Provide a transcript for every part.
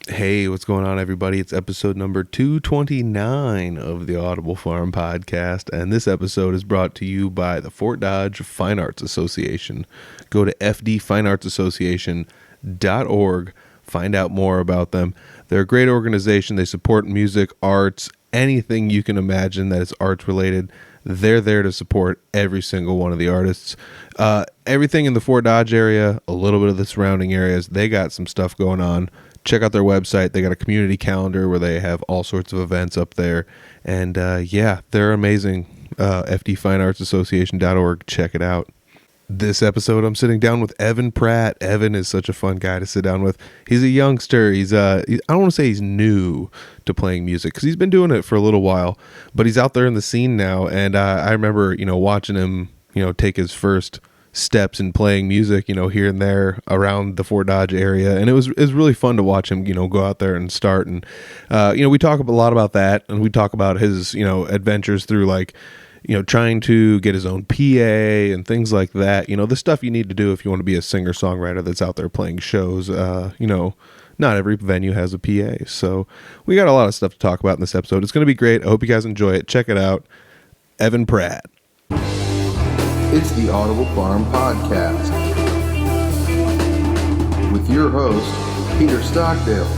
Hey, what's going on, everybody? It's episode number 229 of the Audible Farm podcast, and this episode is brought to you by the Fort Dodge Fine Arts Association. Go to fdfineartsassociation.org, find out more about them. They're a great organization. They support music, arts, anything you can imagine that is arts related. They're there to support every single one of the artists. Everything in the Fort Dodge area, a little bit of the surrounding areas, they got some stuff going on. Check out their website. They got a community calendar where they have all sorts of events up there. And yeah, they're amazing. fdfineartsassociation.org. Check it out. This episode, I'm sitting down with Evan Pratt. Evan is such a fun guy to sit down with. He's a youngster. I don't want to say he's new to playing music because he's been doing it for a little while, but he's out there in the scene now. And I remember, watching him, take his first steps in playing music, here and there around the Fort Dodge area. And it was really fun to watch him, go out there and start. And, we talk a lot about that, and we talk about his, adventures through trying to get his own PA and things like that. The stuff you need to do if you want to be a singer-songwriter that's out there playing shows. Not every venue has a PA. So we got a lot of stuff to talk about in this episode. It's going to be great. I hope you guys enjoy it. Check it out. Evan Pratt. It's the Audible Farm Podcast with your host, Peter Stockdale.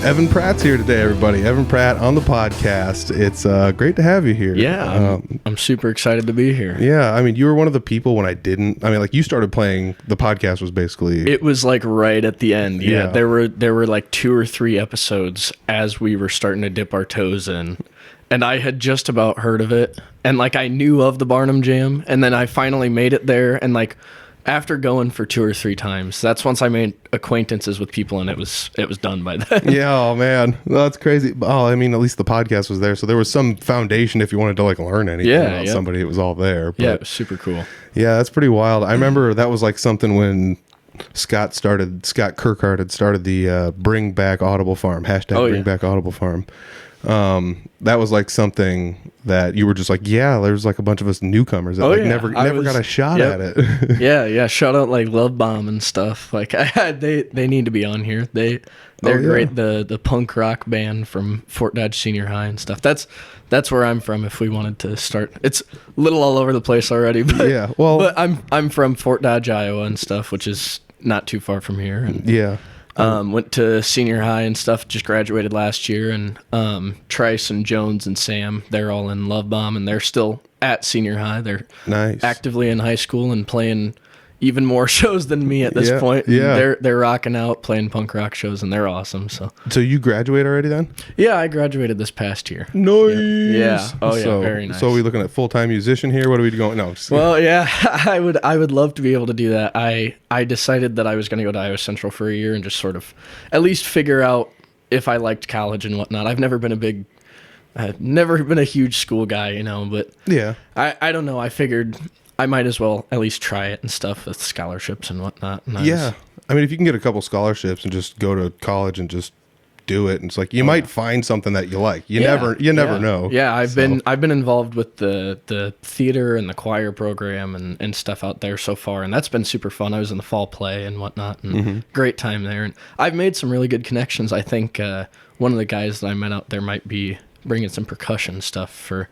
Evan Pratt's here today, everybody. Evan Pratt on the podcast. It's great to have you here. Yeah, I'm super excited to be here. Yeah, you were one of the people when I didn't. You started playing. The podcast was basically. It was like right at the end. Yeah, there were like 2 or 3 episodes as we were starting to dip our toes in, and I had just about heard of it, and I knew of the Barnum Jam, and then I finally made it there, and after going for 2 or 3 times, that's once I made acquaintances with people, and it was done by then. Yeah, oh man, that's crazy. Oh, at least the podcast was there, so there was some foundation if you wanted to learn anything about somebody. It was all there. But, yeah, it was super cool. Yeah, that's pretty wild. I remember that was something when Scott Kirkhart had started the Bring Back Audible Farm #Bring Back Audible Farm. That was something that you were just there's a bunch of us newcomers that never got a shot at it. yeah shout out Love Bomb and stuff. They need to be on here. They're great. The punk rock band from Fort Dodge Senior High and stuff. That's where I'm from. If we wanted to start, it's a little all over the place already, but yeah, well, but I'm from Fort Dodge, Iowa and stuff, which is not too far from here. And yeah. Went to senior high and stuff, just graduated last year, and Trice and Jones and Sam, they're all in Love Bomb, and they're still at senior high. They're nice. Actively in high school and playing even more shows than me at this point. Yeah. They're rocking out, playing punk rock shows, and they're awesome. So you graduate already then? Yeah, I graduated this past year. Nice. Yeah. Oh yeah, very nice. So are we looking at full-time musician here? What are we going? No. Well, yeah, I would love to be able to do that. I decided that I was going to go to Iowa Central for a year and just sort of at least figure out if I liked college and whatnot. I've never been a huge school guy, but yeah, I don't know. I figured I might as well at least try it and stuff with scholarships and whatnot. And yeah. If you can get a couple scholarships and just go to college and just do it, and it's you might find something that you like. You never know. Yeah, I've been involved with the theater and the choir program and stuff out there so far, and that's been super fun. I was in the fall play and whatnot, and great time there. And I've made some really good connections. I think one of the guys that I met out there might be bringing some percussion stuff for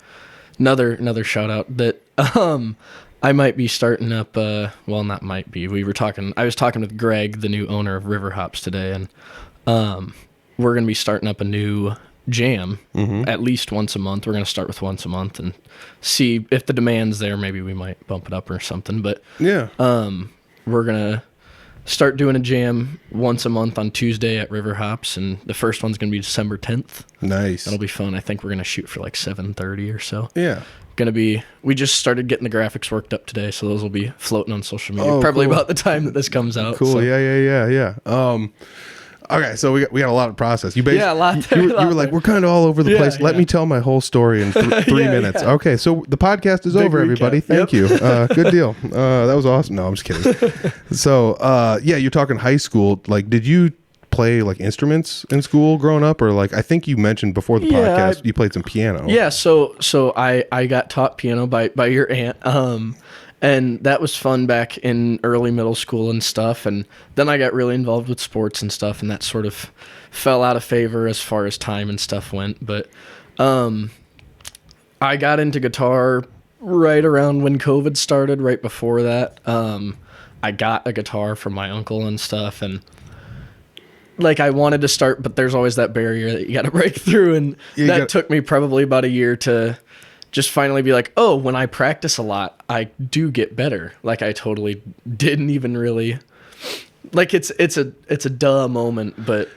another shout out that I might be starting up, not might be. I was talking with Greg, the new owner of River Hops today, and we're going to be starting up a new jam at least once a month. We're going to start with once a month and see if the demand's there. Maybe we might bump it up or something, but yeah, we're going to start doing a jam once a month on Tuesday at River Hops, and the first one's going to be December 10th. Nice. That'll be fun. I think we're going to shoot for 7:30 or so. Yeah. We just started getting the graphics worked up today, so those will be floating on social media probably cool. About the time that this comes out. Cool. So. Yeah. Okay, so we got a lot of process. You basically, a lot there, you were we're kind of all over the place. Let me tell my whole story in 3 minutes. Yeah. Okay, so the podcast is over, everybody. Thank you. Good deal. That was awesome. No, I'm just kidding. So, you're talking high school. Did you play like instruments in school growing up, or like I think you mentioned before the podcast you played some piano. Yeah, so I got taught piano by your aunt. And that was fun back in early middle school and stuff. And then I got really involved with sports and stuff, and that sort of fell out of favor as far as time and stuff went. But I got into guitar right around when COVID started, right before that. I got a guitar from my uncle and stuff, and like I wanted to start, but there's always that barrier that you got to break through, and took me probably about a year to just finally be like, oh, when I practice a lot, I do get better. Like I totally didn't even really, like it's a duh moment, but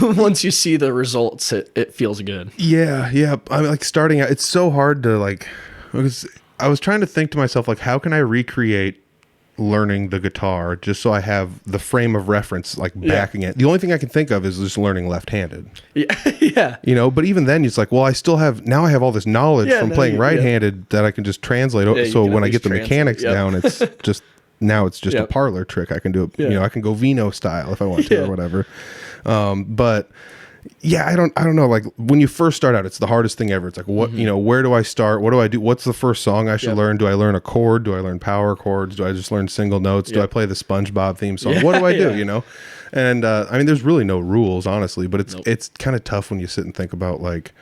once you see the results, it feels good. Yeah. I mean, like starting out, it's so hard to like, because I was trying to think to myself, like, how can I recreate learning the guitar just so I have the frame of reference, like backing it. The only thing I can think of is just learning left-handed. Yeah. You know, but even then it's like, well, I have all this knowledge from playing right-handed that I can just translate. So when I get the mechanics down, it's just, now it's just a parlor trick. I can do it, you know, I can go Vino style if I want to or whatever. But yeah, I don't know. Like when you first start out, it's the hardest thing ever. It's like, what, you know, where do I start? What do I do? What's the first song I should learn? Do I learn a chord? Do I learn power chords? Do I just learn single notes? Do I play the SpongeBob theme song? What do I do? You know? And, I mean, there's really no rules, honestly, but it's kind of tough when you sit and think about like,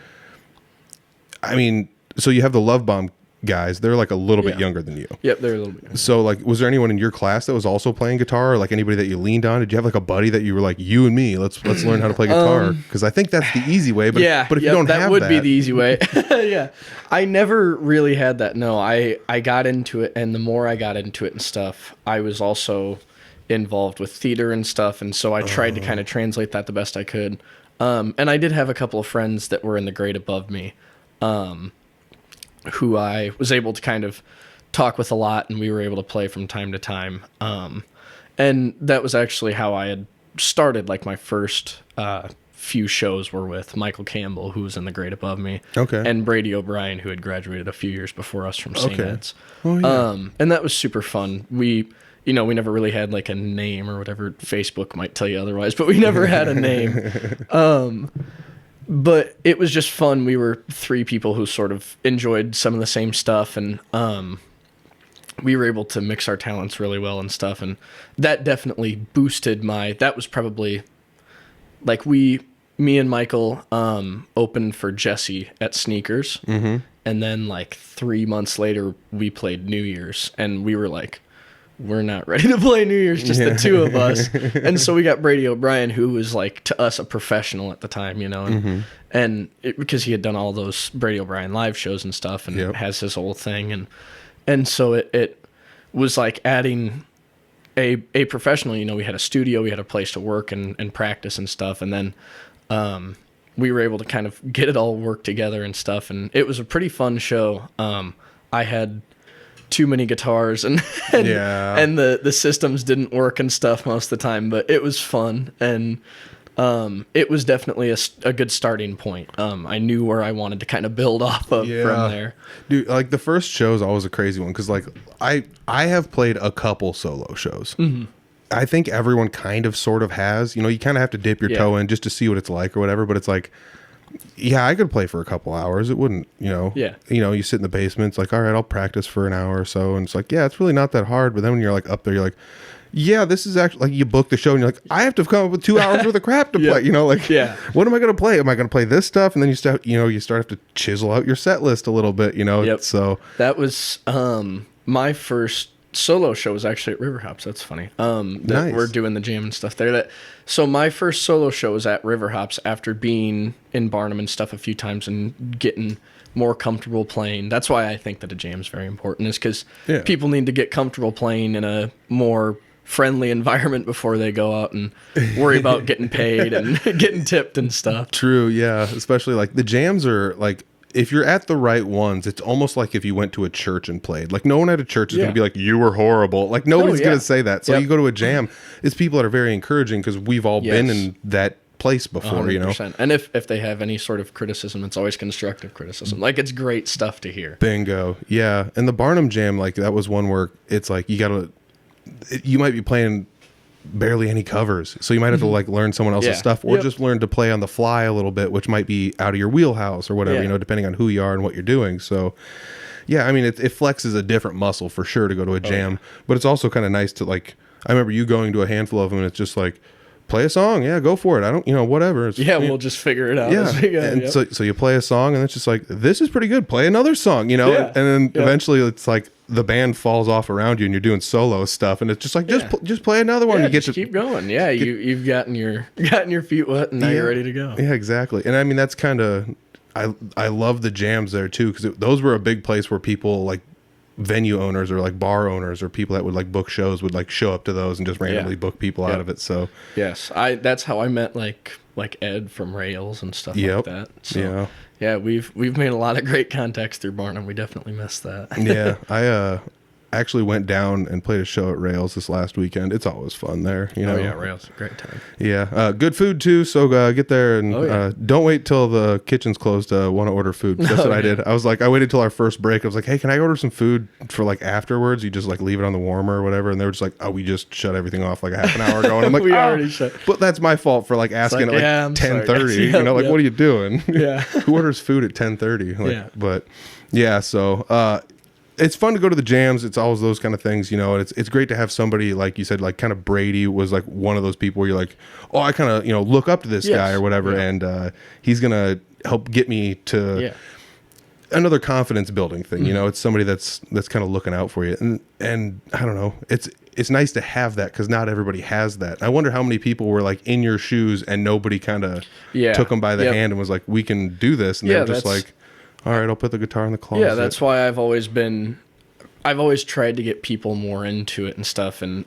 I mean, so you have the Love Bomb guys, they're like a little bit younger than you. Yep, they're a little bit younger. So like, was there anyone in your class that was also playing guitar, or like anybody that you leaned on? Did you have like a buddy that you were like, you and me, let's learn how to play guitar? Because I think that's the easy way. But but if you don't have that, would be the easy way. Yeah, I never really had that. No, I got into it, and the more I got into it and stuff, I was also involved with theater and stuff, and so I tried to kind of translate that the best I could. And I did have a couple of friends that were in the grade above me, who I was able to kind of talk with a lot, and we were able to play from time to time. And that was actually how I had started. Like my first few shows were with Michael Campbell, who was in the grade above me, and Brady O'Brien, who had graduated a few years before us from St. Ed's. And that was super fun. We never really had like a name or whatever. Facebook might tell you otherwise, but we never had a name. But it was just fun. We were three people who sort of enjoyed some of the same stuff, and we were able to mix our talents really well and stuff. And that definitely boosted that was probably like me and Michael opened for Jesse at Sneakers. And then like 3 months later, we played New Year's, and we were like, we're not ready to play New Year's, just the two of us. And so we got Brady O'Brien, who was like to us a professional at the time, you know, and because he had done all those Brady O'Brien live shows and stuff, and has his whole thing. And so it was like adding a professional, you know. We had a studio, we had a place to work and practice and stuff. And then we were able to kind of get it all work together and stuff. And it was a pretty fun show. I had too many guitars and the systems didn't work and stuff most of the time, but it was fun, and it was definitely a good starting point. I knew where I wanted to kind of build off of from there. Dude, like the first show is always a crazy one, because like I have played a couple solo shows. I think everyone kind of sort of has, you know, you kind of have to dip your toe in just to see what it's like or whatever, but it's like, yeah, I could play for a couple hours. It wouldn't, you know. You know, you sit in the basement. It's like, all right, I'll practice for an hour or so. And it's like, yeah, it's really not that hard. But then when you're like up there, you're like, yeah, this is actually, like, you book the show and you're like, I have to come up with 2 hours worth of crap to play. You know, like, what am I going to play? Am I going to play this stuff? And then you start to chisel out your set list a little bit, you know. So that was my first solo show was actually at River Hops. That's funny. That we're doing the jam and stuff there. So my first solo show was at River Hops after being in Barnum and stuff a few times and getting more comfortable playing. That's why I think that a jam is very important, is because people need to get comfortable playing in a more friendly environment before they go out and worry about getting paid and getting tipped and stuff. True, yeah. Especially like the jams are like, if you're at the right ones, it's almost like if you went to a church and played. Like no one at a church is going to be like, you were horrible. Like nobody's going to say that. So you go to a jam, it's people that are very encouraging, because we've all been in that place before, 100%. You know. And if they have any sort of criticism, it's always constructive criticism. Like it's great stuff to hear. Bingo. Yeah. And the Barnum Jam, like that was one where it's like you might be playing barely any covers. So you might have to like learn someone else's Yeah. stuff, or Yep. just learn to play on the fly a little bit, which might be out of your wheelhouse or whatever, Yeah. you know, depending on who you are and what you're doing. So yeah, I mean, it flexes a different muscle for sure to go to a jam, but it's also kind of nice to like, I remember you going to a handful of them and it's just like, play a song. Yeah, go for it. I don't, you know, whatever. It's, Yeah, we'll just figure it out. yeah. as we go. And Yep. so you play a song and it's just like, this is pretty good. Play another song, you know? Yeah. And then Yeah. eventually it's like the band falls off around you and you're doing solo stuff. And it's just like, just play another one. Yeah, You get just to keep going. Yeah, you've gotten your feet wet and now you're ready to go. Yeah, exactly. And I mean, that's kind of, I love the jams there too, because those were a big place where people like venue owners or like bar owners or people that would like book shows would like show up to those and just randomly book people out of it. So Yes, that's how I met like Ed from Rails and stuff Yep. like that. So yeah, we've made a lot of great contacts through Barnum. We definitely missed that. yeah, I actually went down and played a show at Rails this last weekend. It's always fun there, you know. Oh yeah, Rails, great time. Yeah, good food too. So get there and Oh, yeah. don't wait till the kitchen's closed to want to order food. That's what I did. I was like, I waited till our first break. I was like, hey, can I order some food for like afterwards? You just like leave it on the warmer or whatever. And they were just like, oh, we just shut everything off like a half an hour ago. And I'm like, We oh. already shut. But that's my fault for like asking like, at I'm like sorry, 10:30. guys. You know, like Yep. what are you doing? Yeah. Who orders food at 10:30? Like, Yeah. But yeah, so it's fun to go to the jams. It's always those kind of things, you know. And it's great to have somebody like you said, like kind of Brady was like one of those people where you're like, oh, I kind of, you know, look up to this Yes. guy or whatever, Yeah. and he's gonna help get me to another confidence building thing. You know, it's somebody that's kind of looking out for you, and I don't know, it's nice to have that because not everybody has that. I wonder how many people were like in your shoes and nobody kind of took them by the hand and was like, we can do this, and they're just like, all right, I'll put the guitar in the closet. Yeah, that's why I've always tried to get people more into it and stuff. And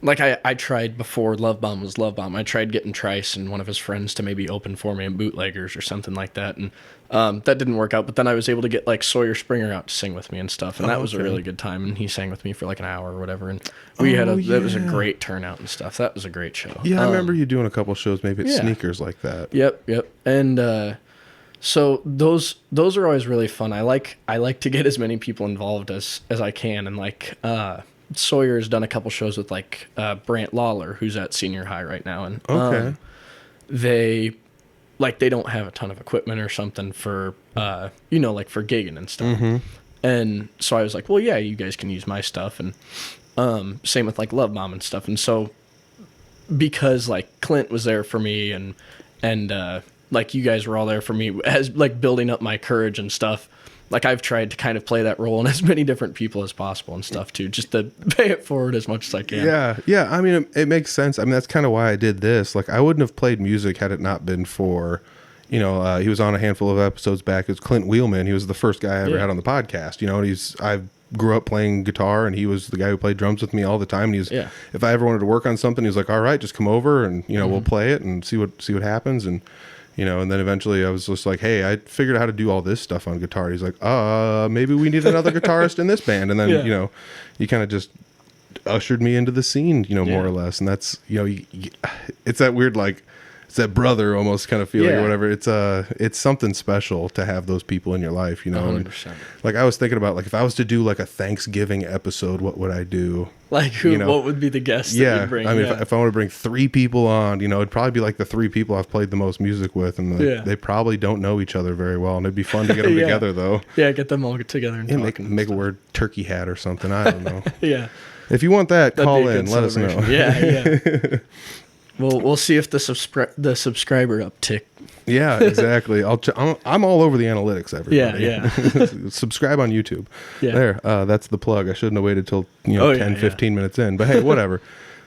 like I tried before Love Bomb was Love Bomb. I tried getting Trice and one of his friends to maybe open for me in Bootleggers or something like that. And that didn't work out. But then I was able to get like Sawyer Springer out to sing with me and stuff. And that was a really good time. And he sang with me for like an hour or whatever. And that was a great turnout and stuff. That was a great show. Yeah, I remember you doing a couple shows, maybe at Sneakers like that. Yep. And so those are always really fun. I like to get as many people involved as I can, and like Sawyer's done a couple shows with like Brant Lawler, who's at senior high right now, and they don't have a ton of equipment or something for like for gigging and stuff. And so I was like, well, yeah, you guys can use my stuff, and same with like Love Bomb and stuff. And so because like Clint was there for me and like you guys were all there for me as like building up my courage and stuff. Like I've tried to kind of play that role in as many different people as possible and stuff too, just to pay it forward as much as I can. Yeah. I mean, it makes sense. I mean, that's kind of why I did this. Like I wouldn't have played music had it not been for, you know, he was on a handful of episodes back. It was Clint Wheelman. He was the first guy I ever had on the podcast, you know, and I grew up playing guitar and he was the guy who played drums with me all the time. And if I ever wanted to work on something, he was like, all right, just come over and, you know, we'll play it and see what happens. And, you know, and then eventually I was just like, hey, I figured out how to do all this stuff on guitar. He's like, maybe we need another guitarist in this band. And then, you know, he kind of just ushered me into the scene, you know, more or less. And that's, you know, it's that weird, like, it's that brother almost kind of feeling or whatever. It's something special to have those people in your life, you know. 100%. Like I was thinking about like if I was to do like a Thanksgiving episode, what would I do? Like who? You know? What would be the guest that you'd bring? I mean, if I want to bring 3 people on, you know, it'd probably be like the 3 people I've played the most music with, and they probably don't know each other very well, and it'd be fun to get them together though. Yeah, get them all together and talk make a word turkey hat or something. I don't know. Yeah. If you want that, That'd call in. Let us know. Yeah. We'll see if the subscriber uptick. Yeah, exactly. I'm all over the analytics, everybody. Yeah. Subscribe on YouTube. Yeah. There. That's the plug. I shouldn't have waited till 15 minutes in. But hey, whatever.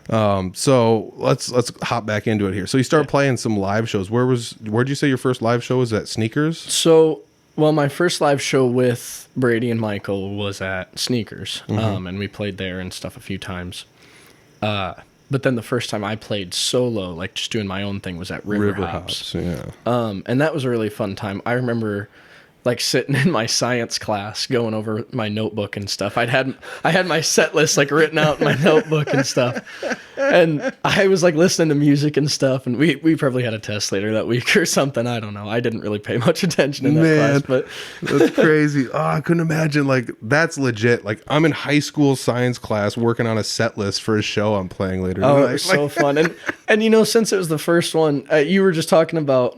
So let's hop back into it here. So you start playing some live shows. Where'd you say your first live show was at Sneakers? So, well, my first live show with Brady and Michael was at Sneakers, and we played there and stuff a few times. But then the first time I played solo, like just doing my own thing, was at River Hops. Yeah. And that was a really fun time. I remember like sitting in my science class going over my notebook and stuff. I had my set list like written out in my notebook and stuff. And I was like listening to music and stuff, and we probably had a test later that week or something. I don't know. I didn't really pay much attention in that class, but that's crazy. Oh, I couldn't imagine. Like, that's legit. Like, I'm in high school science class working on a set list for a show I'm playing later. Oh, it was so fun. And you know, since it was the first one, you were just talking about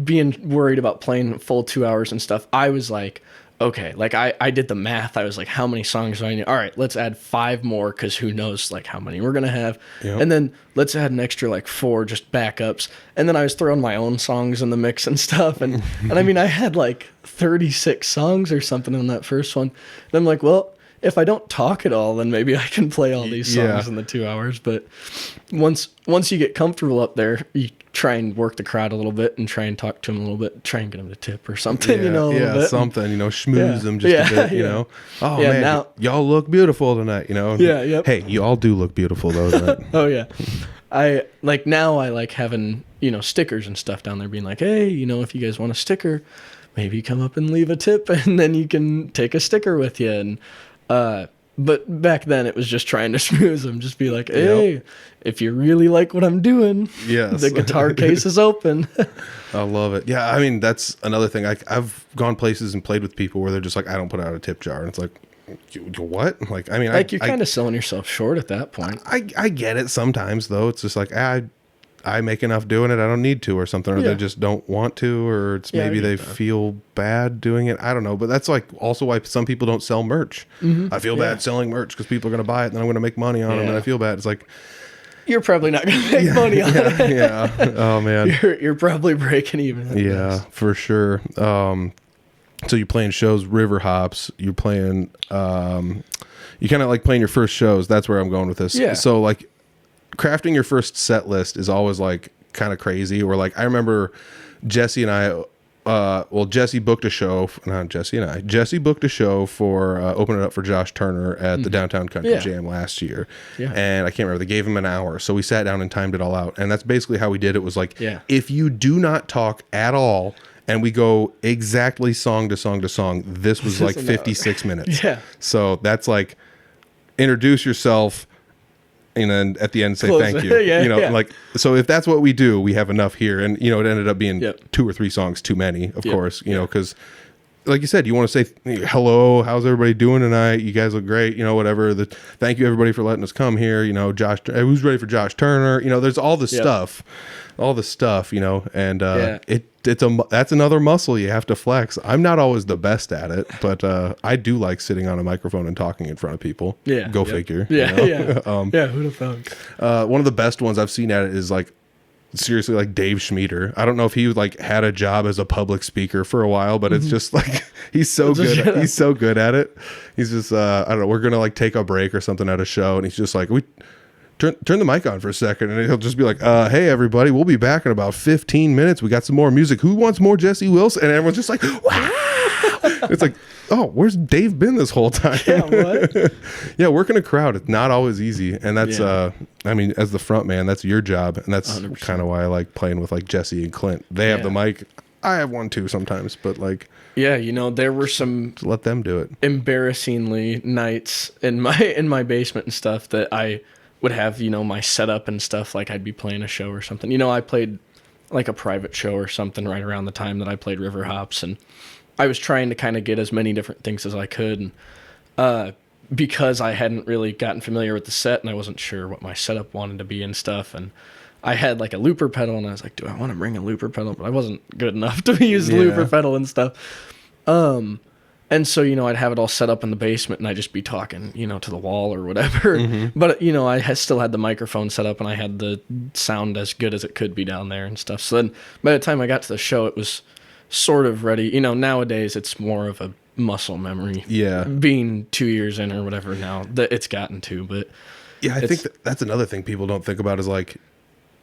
being worried about playing full 2 hours and stuff. I was like, okay, like I did the math. I was like, how many songs do I need? All right, let's add 5 more, because who knows like how many we're gonna have. Yep. And then let's add an extra like 4 just backups. And then I was throwing my own songs in the mix and stuff. And I mean, I had like 36 songs or something on that first one. And I'm like, well, if I don't talk at all, then maybe I can play all these songs in the 2 hours. But once you get comfortable up there, you try and work the crowd a little bit and try and talk to them a little bit, try and get them to tip or something, you know, a little bit. Something, you know, schmooze them just a bit, you know. Oh, man, now, y'all look beautiful tonight, you know. Hey, you all do look beautiful, though, tonight. Oh, yeah. I like having, you know, stickers and stuff down there being like, hey, you know, if you guys want a sticker, maybe come up and leave a tip, and then you can take a sticker with you. And but back then it was just trying to schmooze them, just be like, hey, if you really like what I'm doing, the guitar case is open. I love it. Yeah, I mean, that's another thing. I've gone places and played with people where they're just like, I don't put out a tip jar, and it's like, what? Like, I mean, like you're kind of selling yourself short at that point. I get it sometimes, though. It's just like, I make enough doing it, I don't need to, or something, or they just don't want to, or it's maybe they feel bad doing it. I don't know, but that's like also why some people don't sell merch. I feel bad selling merch because people are going to buy it, and then I'm going to make money on it, and I feel bad. It's like, you're probably not going to make money on it. Yeah. Oh man, you're probably breaking even. Yeah, for sure. So you're playing shows, river hops. You're playing. You kind of like playing your first shows. That's where I'm going with this. Yeah. So like, crafting your first set list is always like kind of crazy. Or like, I remember Jesse and I, Jesse booked a show, Jesse booked a show for opening it up for Josh Turner at the Downtown Country Jam last year. Yeah. And I can't remember, they gave him an hour. So we sat down and timed it all out. And that's basically how we did it. Was like, if you do not talk at all, and we go exactly song to song to song, this was like 56 minutes. Yeah. So that's like, introduce yourself, and then at the end say thank you. Like, so if that's what we do, we have enough here. And, you know, it ended up being 2 or 3 songs too many, of course, you know, because like you said, you want to say, hello, how's everybody doing tonight? You guys look great, you know, whatever. Thank you everybody for letting us come here. You know, Josh, who's ready for Josh Turner? You know, there's all this stuff, you know, and that's another muscle you have to flex. I'm not always the best at it, but I do like sitting on a microphone and talking in front of people. Yeah. Go figure. Yeah. You know? Who'd have thought? One of the best ones I've seen at it is like, seriously, like Dave Schmieder. I don't know if he like had a job as a public speaker for a while, but it's just like, he's so good. He's so good at it. He's just, I don't know, we're going to like take a break or something at a show. And he's just like, turn the mic on for a second, and he'll just be like, hey everybody, we'll be back in about 15 minutes. We got some more music. Who wants more Jesse Wilson? And everyone's just like, wow. It's like, oh, where's Dave been this whole time? Yeah, what? Yeah, working a crowd, it's not always easy. And that's I mean, as the front man, that's your job. And that's kind of why I like playing with like Jesse and Clint. They have the mic. I have one too sometimes, but like, yeah, you know, there were some let them do it. Embarrassingly nights in my basement and stuff that I would have, you know, my setup and stuff, like I'd be playing a show or something. You know, I played like a private show or something right around the time that I played River Hops, and I was trying to kind of get as many different things as I could. And because I hadn't really gotten familiar with the set and I wasn't sure what my setup wanted to be and stuff, and I had like a looper pedal, and I was like, do I want to bring a looper pedal? But I wasn't good enough to use the looper pedal and stuff. And so, you know, I'd have it all set up in the basement, and I'd just be talking, you know, to the wall or whatever. But, you know, I still had the microphone set up, and I had the sound as good as it could be down there and stuff. So then by the time I got to the show, it was sort of ready. You know, nowadays it's more of a muscle memory. Yeah. Being 2 years in or whatever now that it's gotten to. But yeah, I think that's another thing people don't think about is like,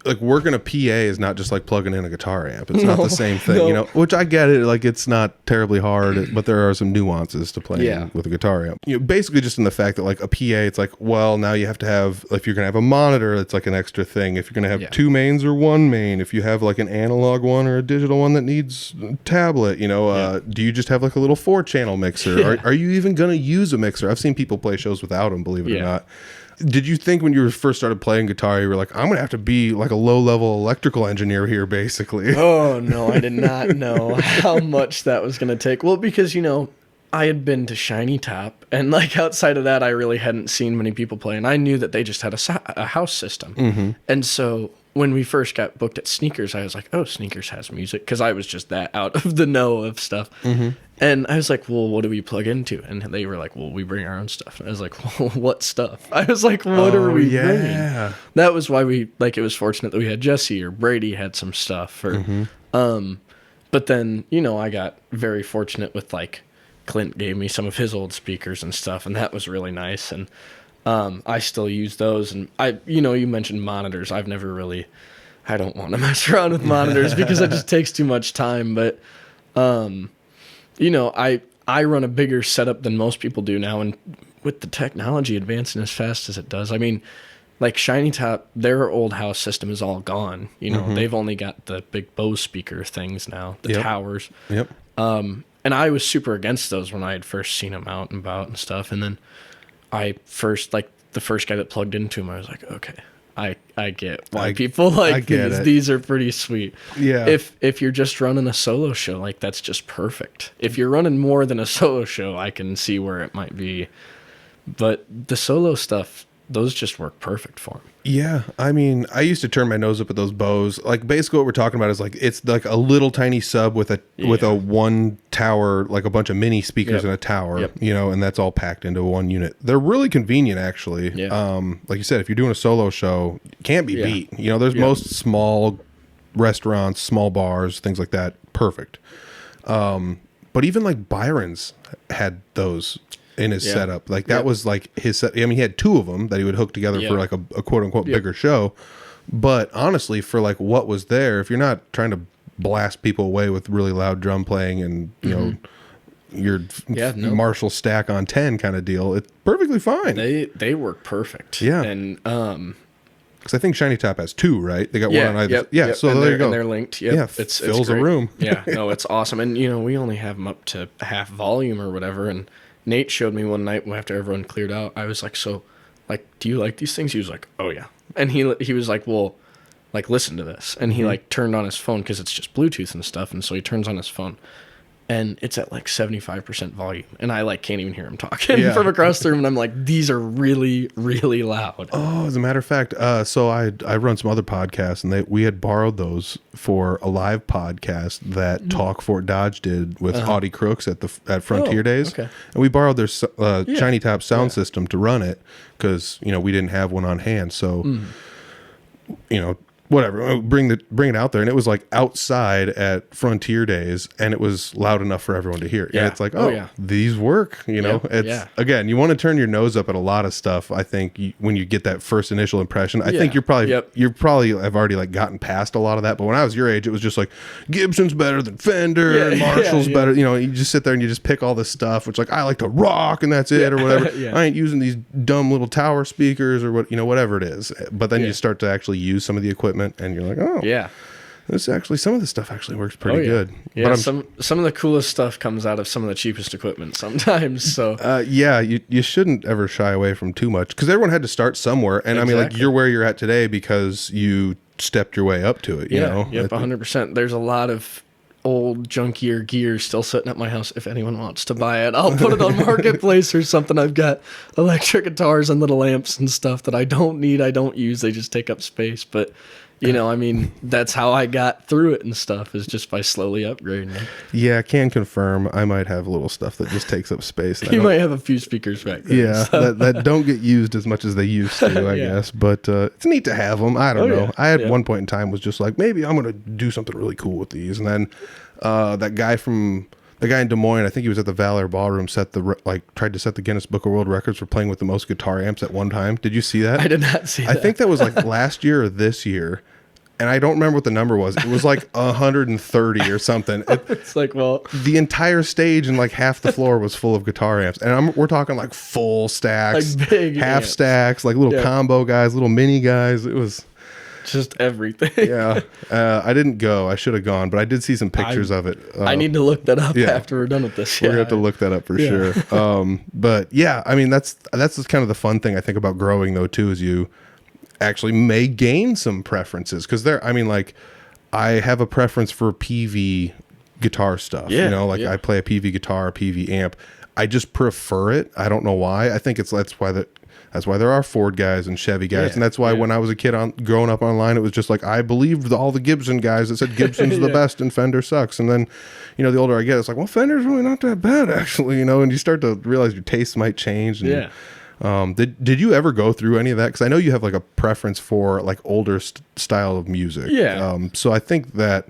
like working a PA is not just like plugging in a guitar amp. It's not the same thing, you know, which I get it. Like it's not terribly hard, but there are some nuances to playing with a guitar amp. You know, basically just in the fact that like a PA, it's like, well, now you have to have, if you're going to have a monitor, it's like an extra thing. If you're going to have two mains or one main, if you have like an analog one or a digital one that needs a tablet, you know, do you just have like a little 4-channel mixer? Are you even going to use a mixer? I've seen people play shows without them, believe it or not. Did you think when you first started playing guitar, you were like, I'm going to have to be like a low-level electrical engineer here, basically? Oh, no, I did not know how much that was going to take. Well, because, you know, I had been to Shiny Top, and like outside of that, I really hadn't seen many people play, and I knew that they just had a house system. And so when we first got booked at Sneakers, I was like, oh, Sneakers has music, because I was just that out of the know of stuff. And I was like, well, what do we plug into? And they were like, well, we bring our own stuff. And I was like, well, what stuff? I was like, what are we bringing? That was why we, like, it was fortunate that we had Jesse or Brady had some stuff. Or, but then, you know, I got very fortunate with, like, Clint gave me some of his old speakers and stuff, and that was really nice. And I still use those. And you know, you mentioned monitors. I've never really, I don't want to mess around with monitors because it just takes too much time. But, you know, I run a bigger setup than most people do now, and with the technology advancing as fast as it does, I mean, like Shiny Top, their old house system is all gone. You know, they've only got the big Bose speaker things now, the towers. And I was super against those when I had first seen them out and about and stuff. And then the first guy that plugged into them, I was like, okay, I get why people like these. These are pretty sweet. Yeah. If you're just running a solo show, like that's just perfect. If you're running more than a solo show, I can see where it might be. But the solo stuff, those just work perfect for me. Yeah, I mean, I used to turn my nose up at those Bose. Like basically what we're talking about is like it's like a little tiny sub with a one tower, like a bunch of mini speakers in a tower, you know, and that's all packed into one unit. They're really convenient actually. Like you said, if you're doing a solo show, it can't be beat. You know, there's most small restaurants, small bars, things like that, perfect. But even like Byron's had those in his setup. Like that was like his set. I mean, he had 2 of them that he would hook together for like a quote unquote bigger show. But honestly, for like what was there, if you're not trying to blast people away with really loud drum playing and, you know, your Marshall stack on 10 kind of deal, it's perfectly fine. They work perfect. Yeah. And, because I think Shiny Top has 2, right? They got one on either. So and there you go. And they're linked. It fills a room. No, it's awesome. And, you know, we only have them up to half volume or whatever. And Nate showed me one night after everyone cleared out. I was like, so, like, do you like these things? He was like, oh, yeah. And he was like, well, like, listen to this. And he, like, turned on his phone because it's just Bluetooth and stuff. And so he turns on his phone. And it's at, like, 75% volume. And I, like, can't even hear him talking from across the room. And I'm like, these are really, really loud. Oh, as a matter of fact, so I run some other podcasts, and we had borrowed those for a live podcast that Talk Fort Dodge did with Audie Crooks at Frontier Days. Okay. And we borrowed their Shiny Top sound system to run it because, you know, we didn't have one on hand. So, you know, whatever, bring it out there. And it was like outside at Frontier Days, and it was loud enough for everyone to hear. And it's like, these work, you know. Again, you want to turn your nose up at a lot of stuff. I think when you get that first initial impression, I think you're probably have already like gotten past a lot of that. But when I was your age, it was just like Gibson's better than Fender and Marshall's better. You know, you just sit there and you just pick all this stuff, which like I like to rock and that's it or whatever. I ain't using these dumb little tower speakers or what, you know, whatever it is. But then you start to actually use some of the equipment, and you're like, oh yeah, this actually, some of the stuff actually works pretty good. But some of the coolest stuff comes out of some of the cheapest equipment sometimes. So you shouldn't ever shy away from too much, because everyone had to start somewhere. And I mean, like, you're where you're at today because you stepped your way up to it. You know, 100%. There's a lot of old junkier gear still sitting at my house. If anyone wants to buy it, I'll put it on Marketplace or something. I've got electric guitars and little amps and stuff that I don't need, I don't use, they just take up space. But you know, I mean, that's how I got through it and stuff, is just by slowly upgrading it. Yeah, I can confirm I might have a little stuff that just takes up space. You might have a few speakers back there. Yeah, so. that don't get used as much as they used to, I guess. But it's neat to have them. I don't know. I had one point in time was just like, maybe I'm going to do something really cool with these. And then the guy in Des Moines, I think he was at the Valor Ballroom, tried to set the Guinness Book of World Records for playing with the most guitar amps at one time. Did you see that? I did not see that. I think that was like last year or this year. and I don't remember what the number was. It was like 130 or something. It's like, well, The entire stage and like half the floor was full of guitar amps, and we're talking like full stacks, Like big half amps. stacks, like little combo guys, little mini guys. It was just everything. yeah. I didn't go. I should have gone, but I did see some pictures of it. I need to look that up yeah. after we're done with this. We're gonna have to look that up for sure. But yeah, I mean that's just kind of the fun thing I think about growing though too, is you actually may gain some preferences, because I mean, like I have a preference for PV guitar stuff. Yeah, you know, like I play a PV guitar, a PV amp. I just prefer it. I don't know why. I think that's why there are Ford guys and Chevy guys, and that's why when I was a kid growing up online, it was just like I believed all the Gibson guys that said Gibson's the best and Fender sucks. And then, you know, the older I get, it's like, well, Fender's really not that bad actually, you know. And you start to realize your tastes might change. And, did you ever go through any of that? Because I know you have like a preference for like older style of music. Yeah. So I think that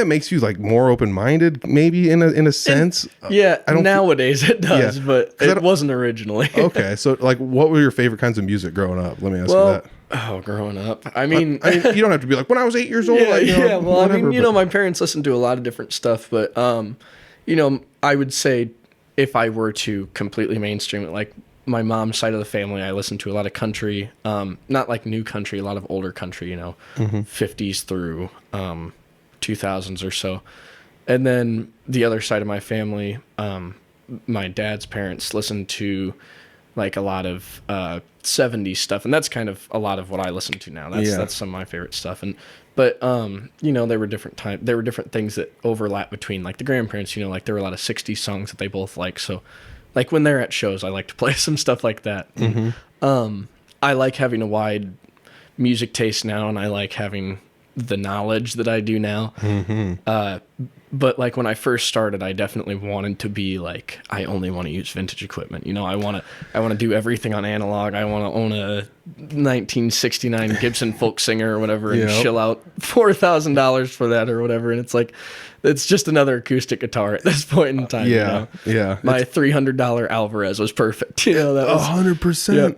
makes you like more open-minded, maybe in a sense. Nowadays it does, but it wasn't originally. Okay, so like, what were your favorite kinds of music growing up? Let me ask you that. Oh, growing up, I mean, you don't have to be like when I was 8 years old. Yeah, like, you know, well, whatever, I mean, you know, my parents listened to a lot of different stuff, but you know, I would say if I were to completely mainstream it, like my mom's side of the family, I listened to a lot of country, not like new country, a lot of older country, you know, 50s through 2000s or so. And then the other side of my family, my dad's parents listened to like a lot of 70s stuff, and that's kind of a lot of what I listen to now. That's some of my favorite stuff. But you know, there were different things that overlap between like the grandparents, you know, like there were a lot of 60s songs that they both like. So like when they're at shows, I like to play some stuff like that. I like having a wide music taste now, and I like having the knowledge that I do now. But like when I first started, I definitely wanted to be like, I only want to use vintage equipment. You know, I want to do everything on analog. I want to own a 1969 Gibson folk singer or whatever and chill out $4,000 for that or whatever. And it's like, it's just another acoustic guitar at this point in time. Yeah. You know? My $300 Alvarez was perfect. You know, that was 100%.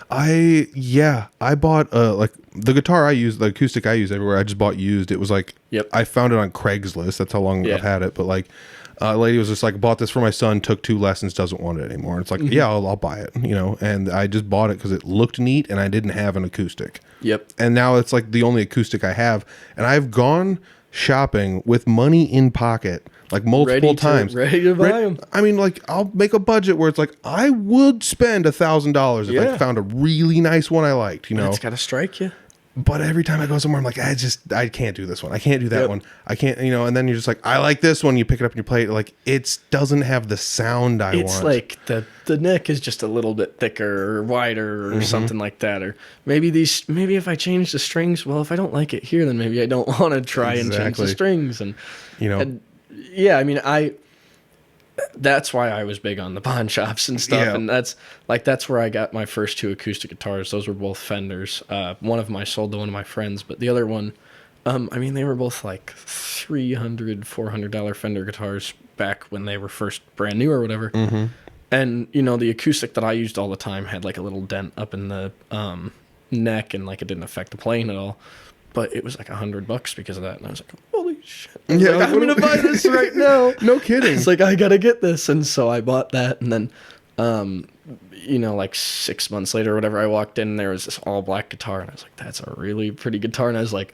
I bought like the guitar I use, the acoustic I use everywhere, I just bought used. It was like, I found it on Craigslist. That's how long I've had it. But like, a lady was just like, bought this for my son, took 2 lessons, doesn't want it anymore. And it's like, I'll buy it, you know. And I just bought it because it looked neat, and I didn't have an acoustic. And now it's like the only acoustic I have, and I've gone shopping with money in pocket like multiple times, ready to buy them. I mean, like I'll make a budget where it's like I would spend $1,000 if I found a really nice one I liked, you know. It's got to strike you. But every time I go somewhere, I'm like, I can't do this one. I can't do that one. I can't, you know. And then you're just like, I like this one. You pick it up and you play it. Like it doesn't have the sound I want. It's like the neck is just a little bit thicker or wider or something like that. Or maybe if I change the strings, well, if I don't like it here, then maybe I don't want to try and change the strings. And you know, I mean, that's why I was big on the pawn shops and stuff. And that's where I got my first 2 acoustic guitars. Those were both Fenders. One of them I sold to one of my friends, but the other one, I mean, they were both like $300, $400 Fender guitars back when they were first brand new or whatever. And, you know, the acoustic that I used all the time had like a little dent up in the neck, and like it didn't affect the playing at all. But it was like $100 because of that. And I was like, holy shit. I'm going to buy this right now. No kidding. It's like, I got to get this. And so I bought that. And then, you know, like 6 months later or whatever, I walked in and there was this all black guitar. And I was like, that's a really pretty guitar. And I was like,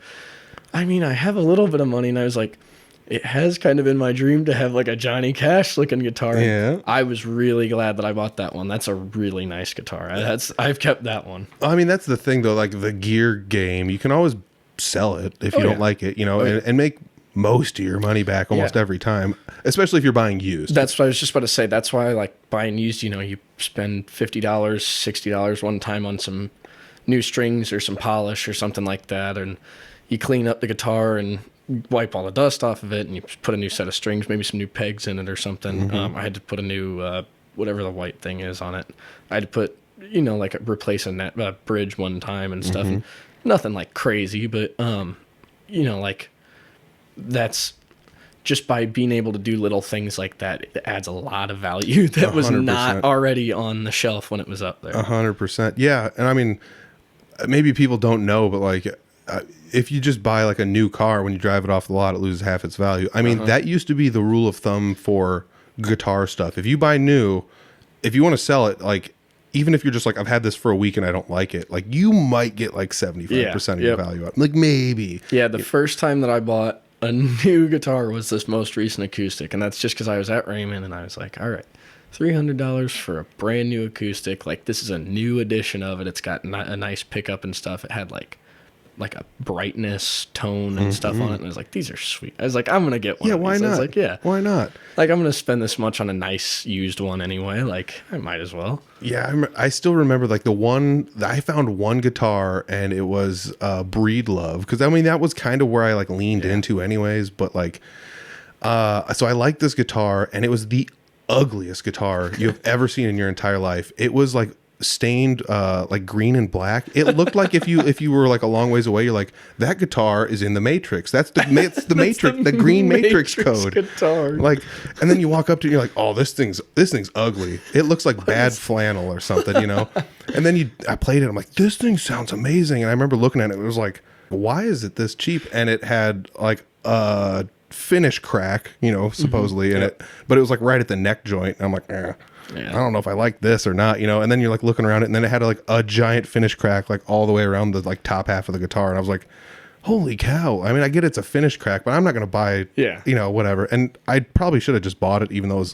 I mean, I have a little bit of money. And I was like, it has kind of been my dream to have like a Johnny Cash looking guitar. And I was really glad that I bought that one. That's a really nice guitar. I've kept that one. I mean, that's the thing though, like the gear game, you can always sell it if you don't like it, you know, and make most of your money back almost every time, especially if you're buying used. That's what I was just about to say. That's why I like buying used. You know, you spend $50, $60 one time on some new strings or some polish or something like that, and you clean up the guitar and wipe all the dust off of it, and you put a new set of strings, maybe some new pegs in it or something. I had to put a new whatever the white thing is on it. I had to put, you know, like replace a net bridge one time and stuff. And nothing like crazy, but you know, like that's just by being able to do little things like that, it adds a lot of value that was 100%. Not already on the shelf when it was up there. 100%. Yeah. And I mean, maybe people don't know, but like if you just buy like a new car, when you drive it off the lot, it loses half its value. I mean, that used to be the rule of thumb for guitar stuff. If you buy new, if you want to sell it, like even if you're just like, I've had this for a week and I don't like it, like you might get like 75% of your value up. Like maybe. Yeah, the first time that I bought a new guitar was this most recent acoustic, and that's just because I was at Raymond and I was like, all right, $300 for a brand new acoustic. Like, this is a new edition of it. It's got a nice pickup and stuff. It had like a brightness tone and stuff on it, and I was like, these are sweet. I was like, I'm gonna get one. Yeah, of why these. not? I was like, yeah, why not? Like, I'm gonna spend this much on a nice used one anyway. Like, I might as well. Yeah, I still remember like I found one guitar and it was Breed Love, because I mean that was kind of where I like leaned into anyways. But like, so I liked this guitar, and it was the ugliest guitar you've ever seen in your entire life. It was like stained like green and black. It looked like if you were like a long ways away, you're like, that guitar is in the Matrix. It's the Matrix, the green Matrix code guitar. Like, and then you walk up to it, you're like, oh, this thing's ugly. It looks like bad flannel or something, you know. And then I played it, I'm like, this thing sounds amazing. And I remember looking at it, it was like, why is it this cheap? And it had like a finish crack, you know, supposedly in it, but it was like right at the neck joint. And I'm like, I don't know if I like this or not, you know. And then you're like looking around it, and then it had like a giant finish crack like all the way around the like top half of the guitar, and I was like, holy cow. I mean, I get it's a finish crack, but I'm not going to buy, you know, whatever. And I probably should have just bought it, even though it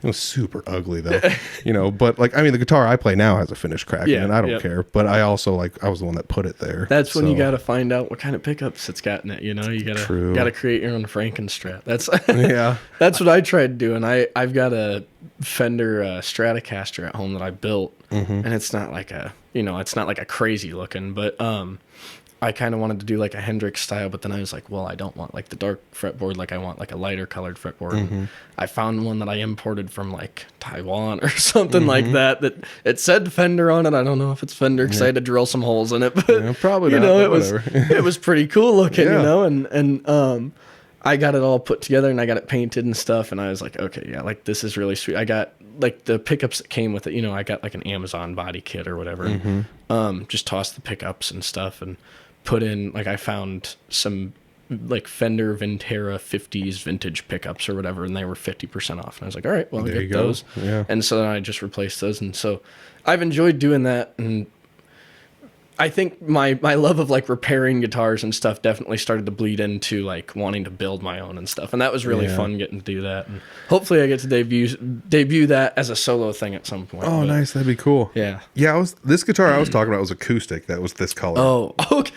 was super ugly though, you know. But like, I mean, the guitar I play now has a finish crack, and I don't care. But I also like, I was the one that put it there. That's when you got to find out what kind of pickups it's got in it, you know. You got to create your own Frankenstrat. That's that's what I tried doing. I've got a Fender Stratocaster at home that I built, and it's not like it's not like a crazy looking, but I kind of wanted to do like a Hendrix style, but then I was like, well, I don't want like the dark fretboard. Like, I want like a lighter colored fretboard. And I found one that I imported from like Taiwan or something like that it said Fender on it. I don't know if it's Fender because I had to drill some holes in it, but probably you not, know, it was pretty cool looking, you know, and I got it all put together and I got it painted and stuff. And I was like, okay, yeah, like this is really sweet. I got like the pickups that came with it. You know, I got like an Amazon body kit or whatever. Just tossed the pickups and stuff and put in, like, I found some like Fender Ventera 50s vintage pickups or whatever, and they were 50% off. And I was like, all right, well, I'll get those. Yeah. And so then I just replaced those. And so I've enjoyed doing that. And I think my love of like repairing guitars and stuff definitely started to bleed into like wanting to build my own and stuff. And that was really fun getting to do that. And hopefully I get to debut that as a solo thing at some point. Oh, nice. That'd be cool. Yeah. Yeah. This guitar I was talking about was acoustic. That was this color. Oh, okay.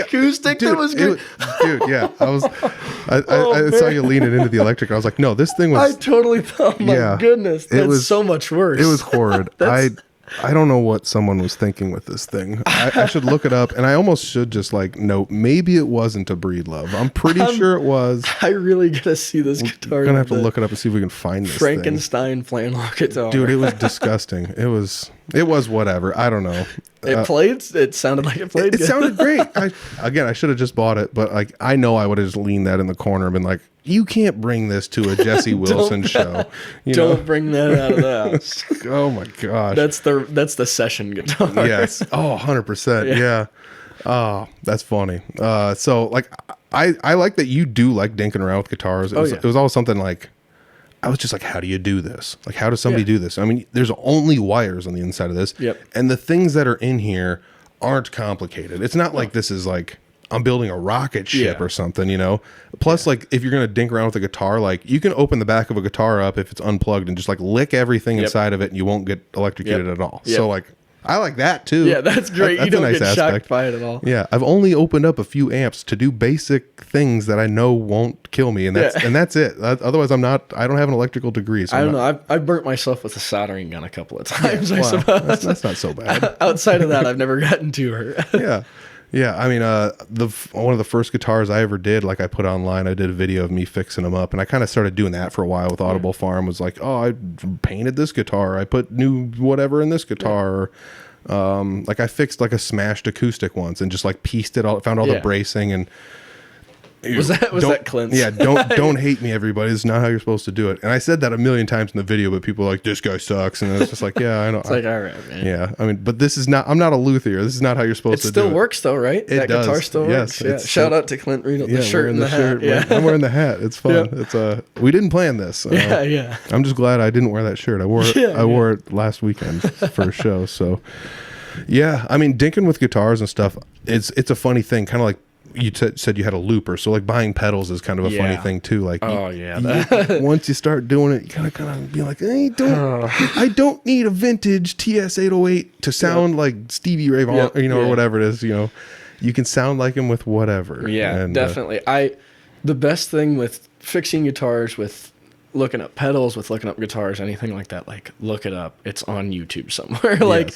Acoustic? Dude, that was good. Dude, yeah. I saw you leaning into the electric. I was like, no, this thing was. I totally thought, oh my goodness, that's so much worse. It was horrid. I don't know what someone was thinking with this thing. I should look it up, and I almost should just like note, maybe it wasn't a Breed Love. I'm pretty sure it was. I really gotta see this guitar. We're gonna have to look it up and see if we can find this Frankenstein flannel guitar. Dude, it was disgusting. It was whatever. I don't know. It sounded like it played. It sounded great. I should have just bought it, but like I know I would have just leaned that in the corner and been like, you can't bring this to a Jesse Wilson show. Don't bring that out of the house. Oh my gosh. That's the session guitar. Yes. Oh, 100%. Yeah. Oh, that's funny. So like I like that you do like dinking around with guitars. It was always something like, I was just like, how do you do this? Like, how does somebody do this? I mean, there's only wires on the inside of this. Yep. And the things that are in here aren't complicated. It's not like this is like I'm building a rocket ship or something, you know? Plus, like, if you're going to dink around with a guitar, like, you can open the back of a guitar up if it's unplugged and just, like, lick everything inside of it and you won't get electrocuted at all. So, like, I like that, too. Yeah, that's great. That's you don't nice get aspect. shocked by it at all. Yeah, I've only opened up a few amps to do basic things that I know won't kill me, and that's it. Otherwise, I don't have an electrical degree. So I don't know. I've burnt myself with a soldering gun a couple of times, I suppose. That's not so bad. Outside of that, I've never gotten to her. Yeah. Yeah, I mean, one of the first guitars I ever did, like I put online, I did a video of me fixing them up, and I kind of started doing that for a while with Audible Farm. Was like, oh, I painted this guitar, I put new whatever in this guitar. Like I fixed like a smashed acoustic once and just like pieced it all, found all the bracing, and Was that Clint's? Yeah, don't hate me, everybody. It's not how you're supposed to do it. And I said that a million times in the video, but people are like, this guy sucks. And it's just like, yeah, I know. It's like, all right, man. Yeah, I mean, but this is not. I'm not a luthier. This is not how you're supposed to do it. It still works though, right? That does. Guitar still yes, works. Yeah. Shout out to Clint Riedel. The shirt and the hat. Yeah. I'm wearing the hat. It's fun. It's we didn't plan this. Yeah. I'm just glad I didn't wear that shirt. I wore it. I wore it last weekend for a show. So, yeah, I mean, dinking with guitars and stuff. It's a funny thing. Kind of like you said you had a looper, so like buying pedals is kind of a funny thing too. Like, once you start doing it, you kind of be like, I don't need a vintage TS-808 to sound like Stevie Ray Vaughan, or whatever it is. You can sound like him with whatever. Yeah, and, definitely. The best thing with fixing guitars, with looking up pedals, with looking up guitars, anything like that, like look it up. It's on YouTube somewhere. Like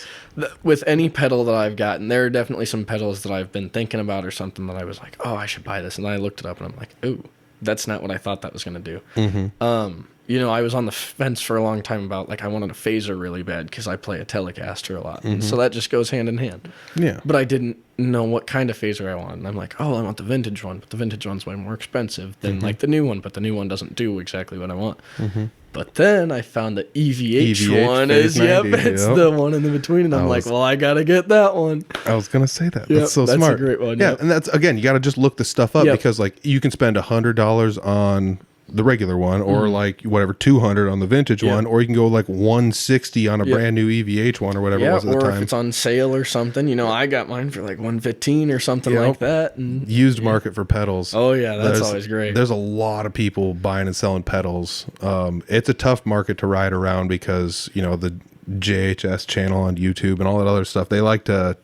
with any pedal that I've gotten, there are definitely some pedals that I've been thinking about or something that I was like, oh, I should buy this. And then I looked it up and I'm like, ooh, that's not what I thought that was going to do. Mm-hmm. I was on the fence for a long time about, like, I wanted a phaser really bad because I play a Telecaster a lot. Mm-hmm. And so that just goes hand in hand. Yeah. But I didn't know what kind of phaser I wanted. And I'm like, oh, I want the vintage one. But the vintage one's way more expensive than, like, the new one. But the new one doesn't do exactly what I want. Mm-hmm. But then I found the EVH one is, it's the one in the between. And I'm like, well, I got to get that one. I was going to say that. That's so smart. That's a great one. Yeah. And that's, again, you got to just look the stuff up because, like, you can spend $100 on the regular one, or like whatever, 200 on the vintage one, or you can go like 160 on a brand new EVH one, or whatever it was at the time. Or if it's on sale or something, I got mine for like 115 or something like that. And used market for pedals. Oh yeah, that's always great. There's a lot of people buying and selling pedals. It's a tough market to ride around because the JHS channel on YouTube and all that other stuff, they like to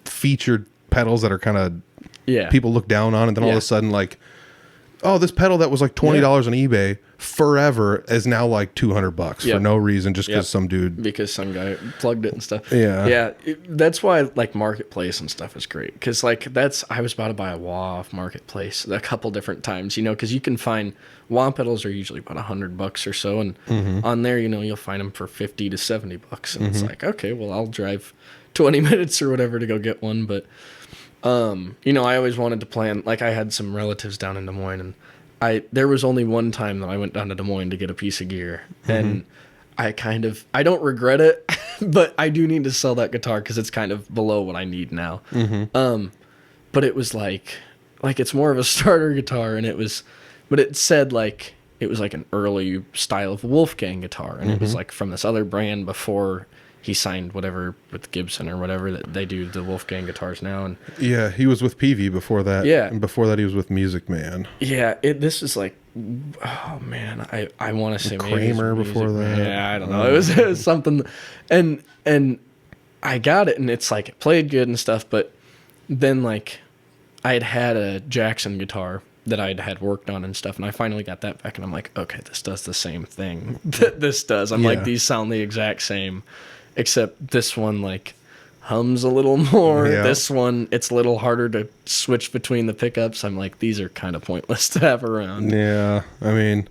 feature pedals that are kind of people look down on, and then all of a sudden, like, oh, this pedal that was like $20 on eBay forever is now like $200 for no reason, just because some guy plugged it and stuff. That's why like Marketplace and stuff is great, because like I was about to buy a wah off Marketplace a couple different times, because you can find wah pedals are usually about $100 or so, and on there you'll find them for $50 to $70, and it's like, okay, well, I'll drive 20 minutes or whatever to go get one. But I always wanted to plan, like, I had some relatives down in Des Moines, and there was only one time that I went down to Des Moines to get a piece of gear, and I don't regret it, but I do need to sell that guitar because it's kind of below what I need now. But it was like it's more of a starter guitar, and but it said like it was like an early style of Wolfgang guitar, and it was like from this other brand before he signed whatever with Gibson or whatever, that they do the Wolfgang guitars now. And he was with PV before that. Yeah. And before that he was with Music Man. Yeah. This is like, oh man, I want to say Kramer before that. Yeah, I don't know. It was something, and I got it, and it's like, it played good and stuff, but then like I had a Jackson guitar that I'd had worked on and stuff, and I finally got that back, and I'm like, okay, this does the same thing that this does. I'm like, these sound the exact same, except this one like hums a little more. This one, it's a little harder to switch between the pickups. I'm like, these are kind of pointless to have around. Yeah, I mean,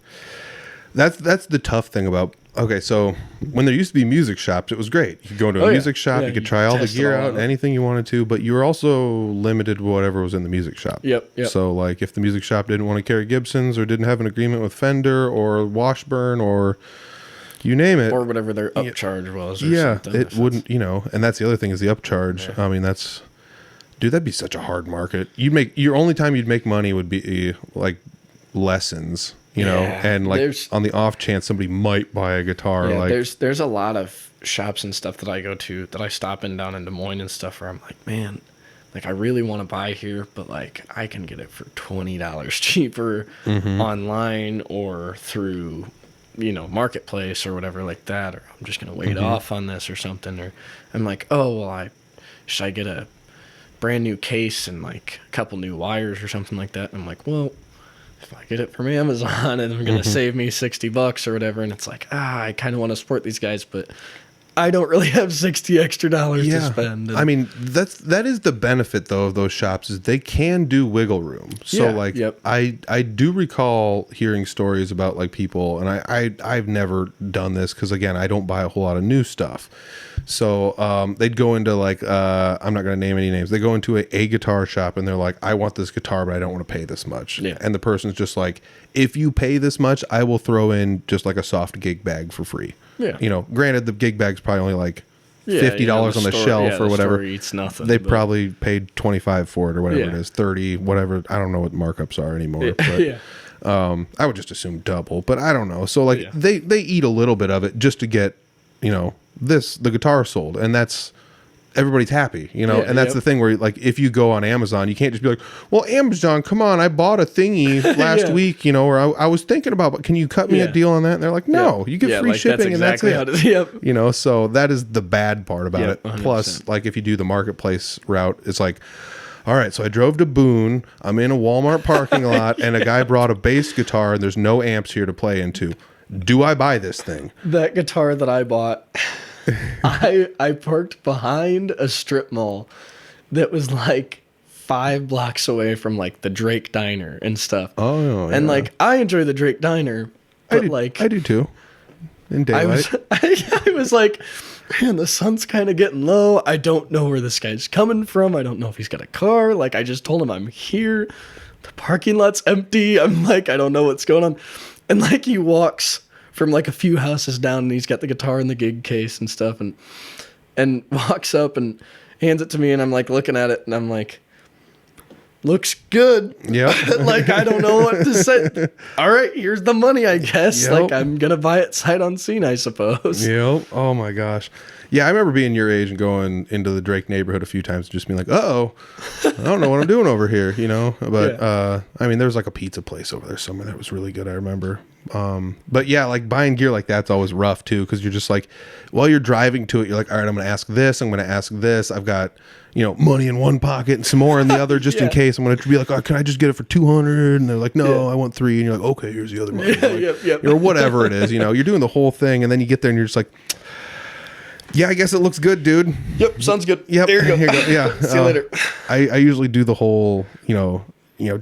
that's the tough thing about. Okay, so when there used to be music shops, it was great. You could go to a music shop, you could try all the gear out, anything you wanted to, but you were also limited to whatever was in the music shop. Yep. So, like, if the music shop didn't want to carry Gibsons, or didn't have an agreement with Fender or Washburn, or you name it, or whatever their upcharge was. It wouldn't, and that's the other thing, is the upcharge. Yeah. I mean, that'd be such a hard market. Your only time you'd make money would be like lessons. And like on the off chance somebody might buy a guitar. There's a lot of shops and stuff that I go to, that I stop in down in Des Moines and stuff, where I'm like, man, like, I really want to buy here, but like I can get it for $20 cheaper online or through Marketplace or whatever like that, or I'm just gonna wait off on this or something, or I'm like, oh well, should I get a brand new case and like a couple new wires or something like that, and I'm like, well, if I get it from Amazon and I'm going to save me $60 or whatever. And it's like, I kind of want to support these guys, but I don't really have $60 extra to spend. And I mean, that is the benefit though of those shops, is they can do wiggle room. So I do recall hearing stories about like people, and I've never done this, because again, I don't buy a whole lot of new stuff, So they'd go into like I'm not going to name any names. They go into a guitar shop and they're like, I want this guitar, but I don't want to pay this much. Yeah. And the person's just like, if you pay this much, I will throw in just like a soft gig bag for free. Yeah. You know, granted, the gig bag's probably only like Yeah, $50 on the store- shelf yeah, or the whatever. store eats nothing. They but- probably paid $25 for it or whatever it Yeah. is, 30, whatever. I don't know what markups are anymore. But, yeah. I would just assume double, but I don't know. So like Yeah. they eat a little bit of it just to get, you know, the guitar sold, and that's everybody's happy, you know. Yeah, and that's yep. the thing where like if you go on Amazon, you can't just be like, well, Amazon, come on, I bought a thingy last Yeah. week, you know, or I was thinking about, but can you cut me a Yeah. deal on that? And they're like, no, you get Yeah, free like, shipping, that's exactly and that's how it. it is. Yep. You know, so that is the bad part about Yep, it. 100%. Plus, like if you do the marketplace route, it's like, all right, so I drove to Boone. I'm in a Walmart parking lot, and a guy brought a bass guitar, and there's no amps here to play into. Do I buy this thing? That guitar that I bought, I parked behind a strip mall that was like 5 blocks away from like the Drake Diner and stuff. Oh, yeah. And like I enjoy the Drake Diner, but I do too. In daylight. I was like, man, the sun's kind of getting low. I don't know where this guy's coming from. I don't know if he's got a car. Like, I just told him I'm here. The parking lot's empty. I'm like, I don't know what's going on. And like, he walks from like a few houses down, and he's got the guitar in the gig case and stuff, and walks up and hands it to me, and I'm like looking at it, and I'm like, looks good. Yep. Like, I don't know what to say. All right, here's the money, I guess. Yep. Like, I'm going to buy it sight unseen, I suppose. Yep. Oh my gosh. Yeah, I remember being your age and going into the Drake neighborhood a few times, and just being like, "Uh-oh, I don't know what I'm doing over here," you know. But I mean, there was like a pizza place over there somewhere that was really good. I remember. But yeah, like buying gear like that's always rough too, because you're just like, while you're driving to it, you're like, all right, I'm going to ask this, I'm going to ask this. I've got, you know, money in one pocket and some more in the other, just in Yeah. case. I'm going to be like, oh, can I just get it for 200? And they're like, no, Yeah. I want 3. And you're like, okay, here's the other money. Yeah, Like, yep. or whatever it is, you know, you're doing the whole thing, and then you get there and you're just like, yeah, I guess it looks good, dude. Yep, sounds good. Yep. There you go. Yeah. See you later. I usually do the whole, you know,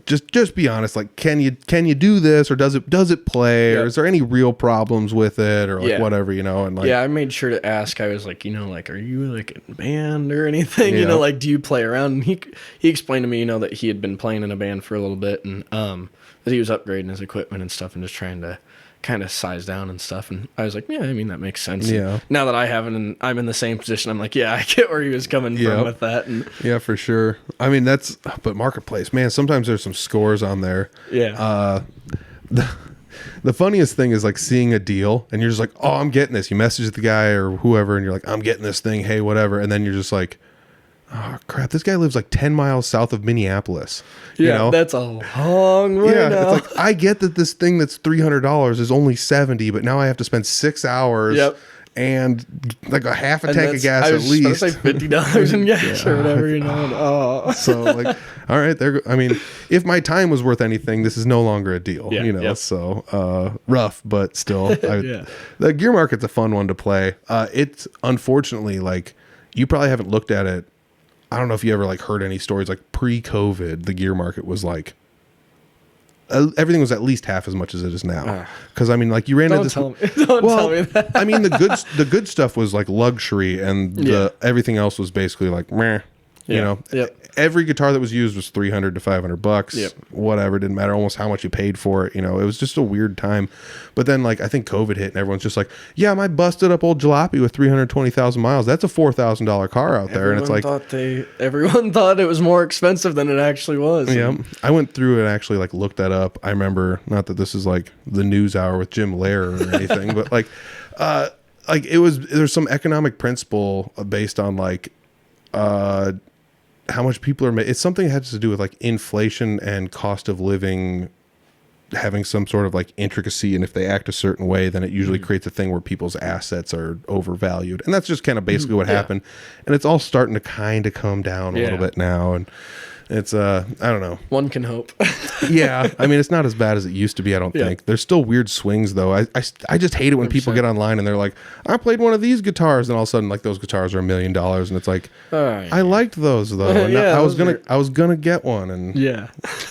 just be honest. Like, can you do this, or does it play, or Yep. is there any real problems with it, or like Yeah. whatever, you know? And like, Yeah, I made sure to ask. I was like, you know, like, are you like in a band or anything? You Yeah. know, like, do you play around? And he explained to me, you know, that he had been playing in a band for a little bit, and that he was upgrading his equipment and stuff, and just trying to kind of size down and stuff. And I was like, yeah, I mean, that makes sense. Yeah. And now that I haven't, and I'm in the same position, I'm like, yeah, I get where he was coming Yep. from with that. And yeah, for sure. I mean, but marketplace, man, sometimes there's some scores on there. yeah, The funniest thing is like seeing a deal, and you're just like, oh, I'm getting this. You message the guy or whoever, and you're like, I'm getting this thing. Hey, whatever. And then you're just like, oh crap, this guy lives like 10 miles south of Minneapolis. yeah, You know? that's a long way Yeah, now. it's like, I get that this thing that's $300 is only 70, but now I have to spend 6 hours Yep. and like a half a And tank of that's- gas I at was supposed least. to say $50 in gas or whatever, you know. And, oh. So like, all right, there. I mean, if my time was worth anything, this is no longer a deal. Yeah, you know, yep. so rough, but still, Yeah. the gear market's a fun one to play. It's unfortunately like you probably haven't looked at it. I don't know if you ever like heard any stories like pre-COVID, the gear market was like everything was at least half as much as it is now. Because I mean, like you ran into Don't this. tell me. Don't tell me that. I mean, the good stuff was like luxury, and everything else was basically like meh. You Yeah. know, Yep. every guitar that was used was $300 to $500. Yep. Whatever, didn't matter almost how much you paid for it. You know, it was just a weird time. But then, like, I think COVID hit, and everyone's just like, "Yeah, my busted up old jalopy with 320,000 miles. That's a $4,000 car out there." And it's like, everyone thought it was more expensive than it actually was. yeah, I went through and actually like looked that up. I remember, not that this is like the news hour with Jim Lehrer or anything, but like there's some economic principle based on like how much people are it's something that has to do with like inflation and cost of living having some sort of like intricacy, and if they act a certain way, then it usually creates a thing where people's assets are overvalued, and that's just kind of basically what happened. And it's all starting to kind of come down a little bit now, and it's I don't know. One can hope. Yeah, I mean, it's not as bad as it used to be, I don't think. There's still weird swings, though. I just hate it when people get online and they're like, I played one of these guitars, and all of a sudden, like, those guitars are $1 million, and it's like, I liked those, though. And Yeah, I was gonna get one, and Yeah.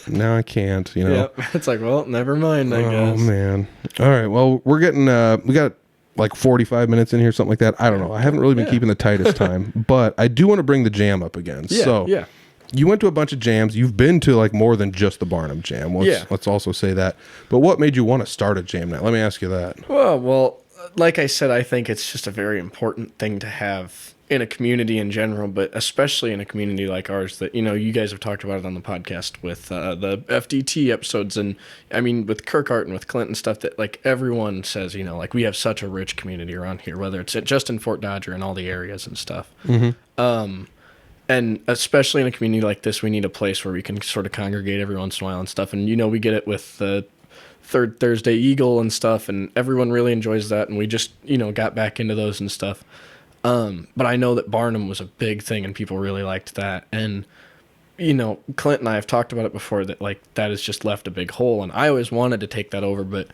now I can't, you know. Yep. It's like, well, never mind, I Oh, guess. man. All right, well, we're getting, we got like 45 minutes in here, something like that. I don't know. I haven't really been keeping the tightest time, but I do want to bring the jam up again. Yeah. You went to a bunch of jams. You've been to like more than just the Barnum Jam. Let's also say that. But what made you want to start a jam night? Let me ask you that. Well, like I said, I think it's just a very important thing to have in a community in general, but especially in a community like ours that, you guys have talked about it on the podcast with the FDT episodes. And I mean, with Kirkhart and with Clint and stuff, that like everyone says, like we have such a rich community around here, whether it's just in Fort Dodge or in all the areas and stuff. And especially in a community like this, we need a place where we can sort of congregate every once in a while and stuff. And, we get it with the Third Thursday Eagle and stuff, and everyone really enjoys that. And we just, got back into those and stuff. But I know that Barnum was a big thing and people really liked that. And, Clint and I have talked about it before that, like, that has just left a big hole. And I always wanted to take that over, but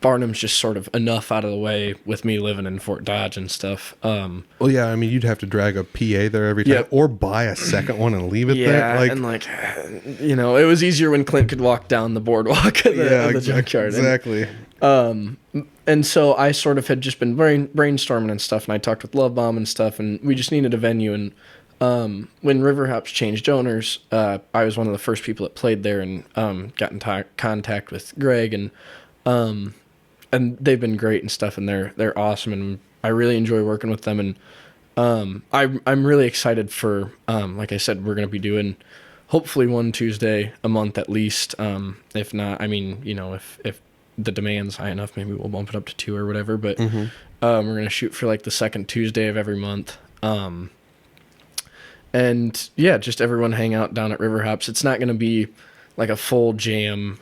Barnum's just sort of enough out of the way with me living in Fort Dodge and stuff. Well, yeah, I mean, you'd have to drag a PA there every time, or buy a second one and leave it there. Yeah, and it was easier when Clint could walk down the boardwalk of the junkyard. Exactly. And so I sort of had just been brainstorming and stuff, and I talked with Love Bomb and stuff, and we just needed a venue. And when River Hops changed owners, I was one of the first people that played there and got in contact with Greg, and they've been great and stuff, and they're awesome, and I really enjoy working with them. And I'm really excited for, like I said, we're going to be doing hopefully one Tuesday a month at least. If not, I mean, if the demand's high enough, maybe we'll bump it up to 2 or whatever. But we're going to shoot for like the second Tuesday of every month. And yeah, just everyone hang out down at River Hops. It's not going to be like a full jam.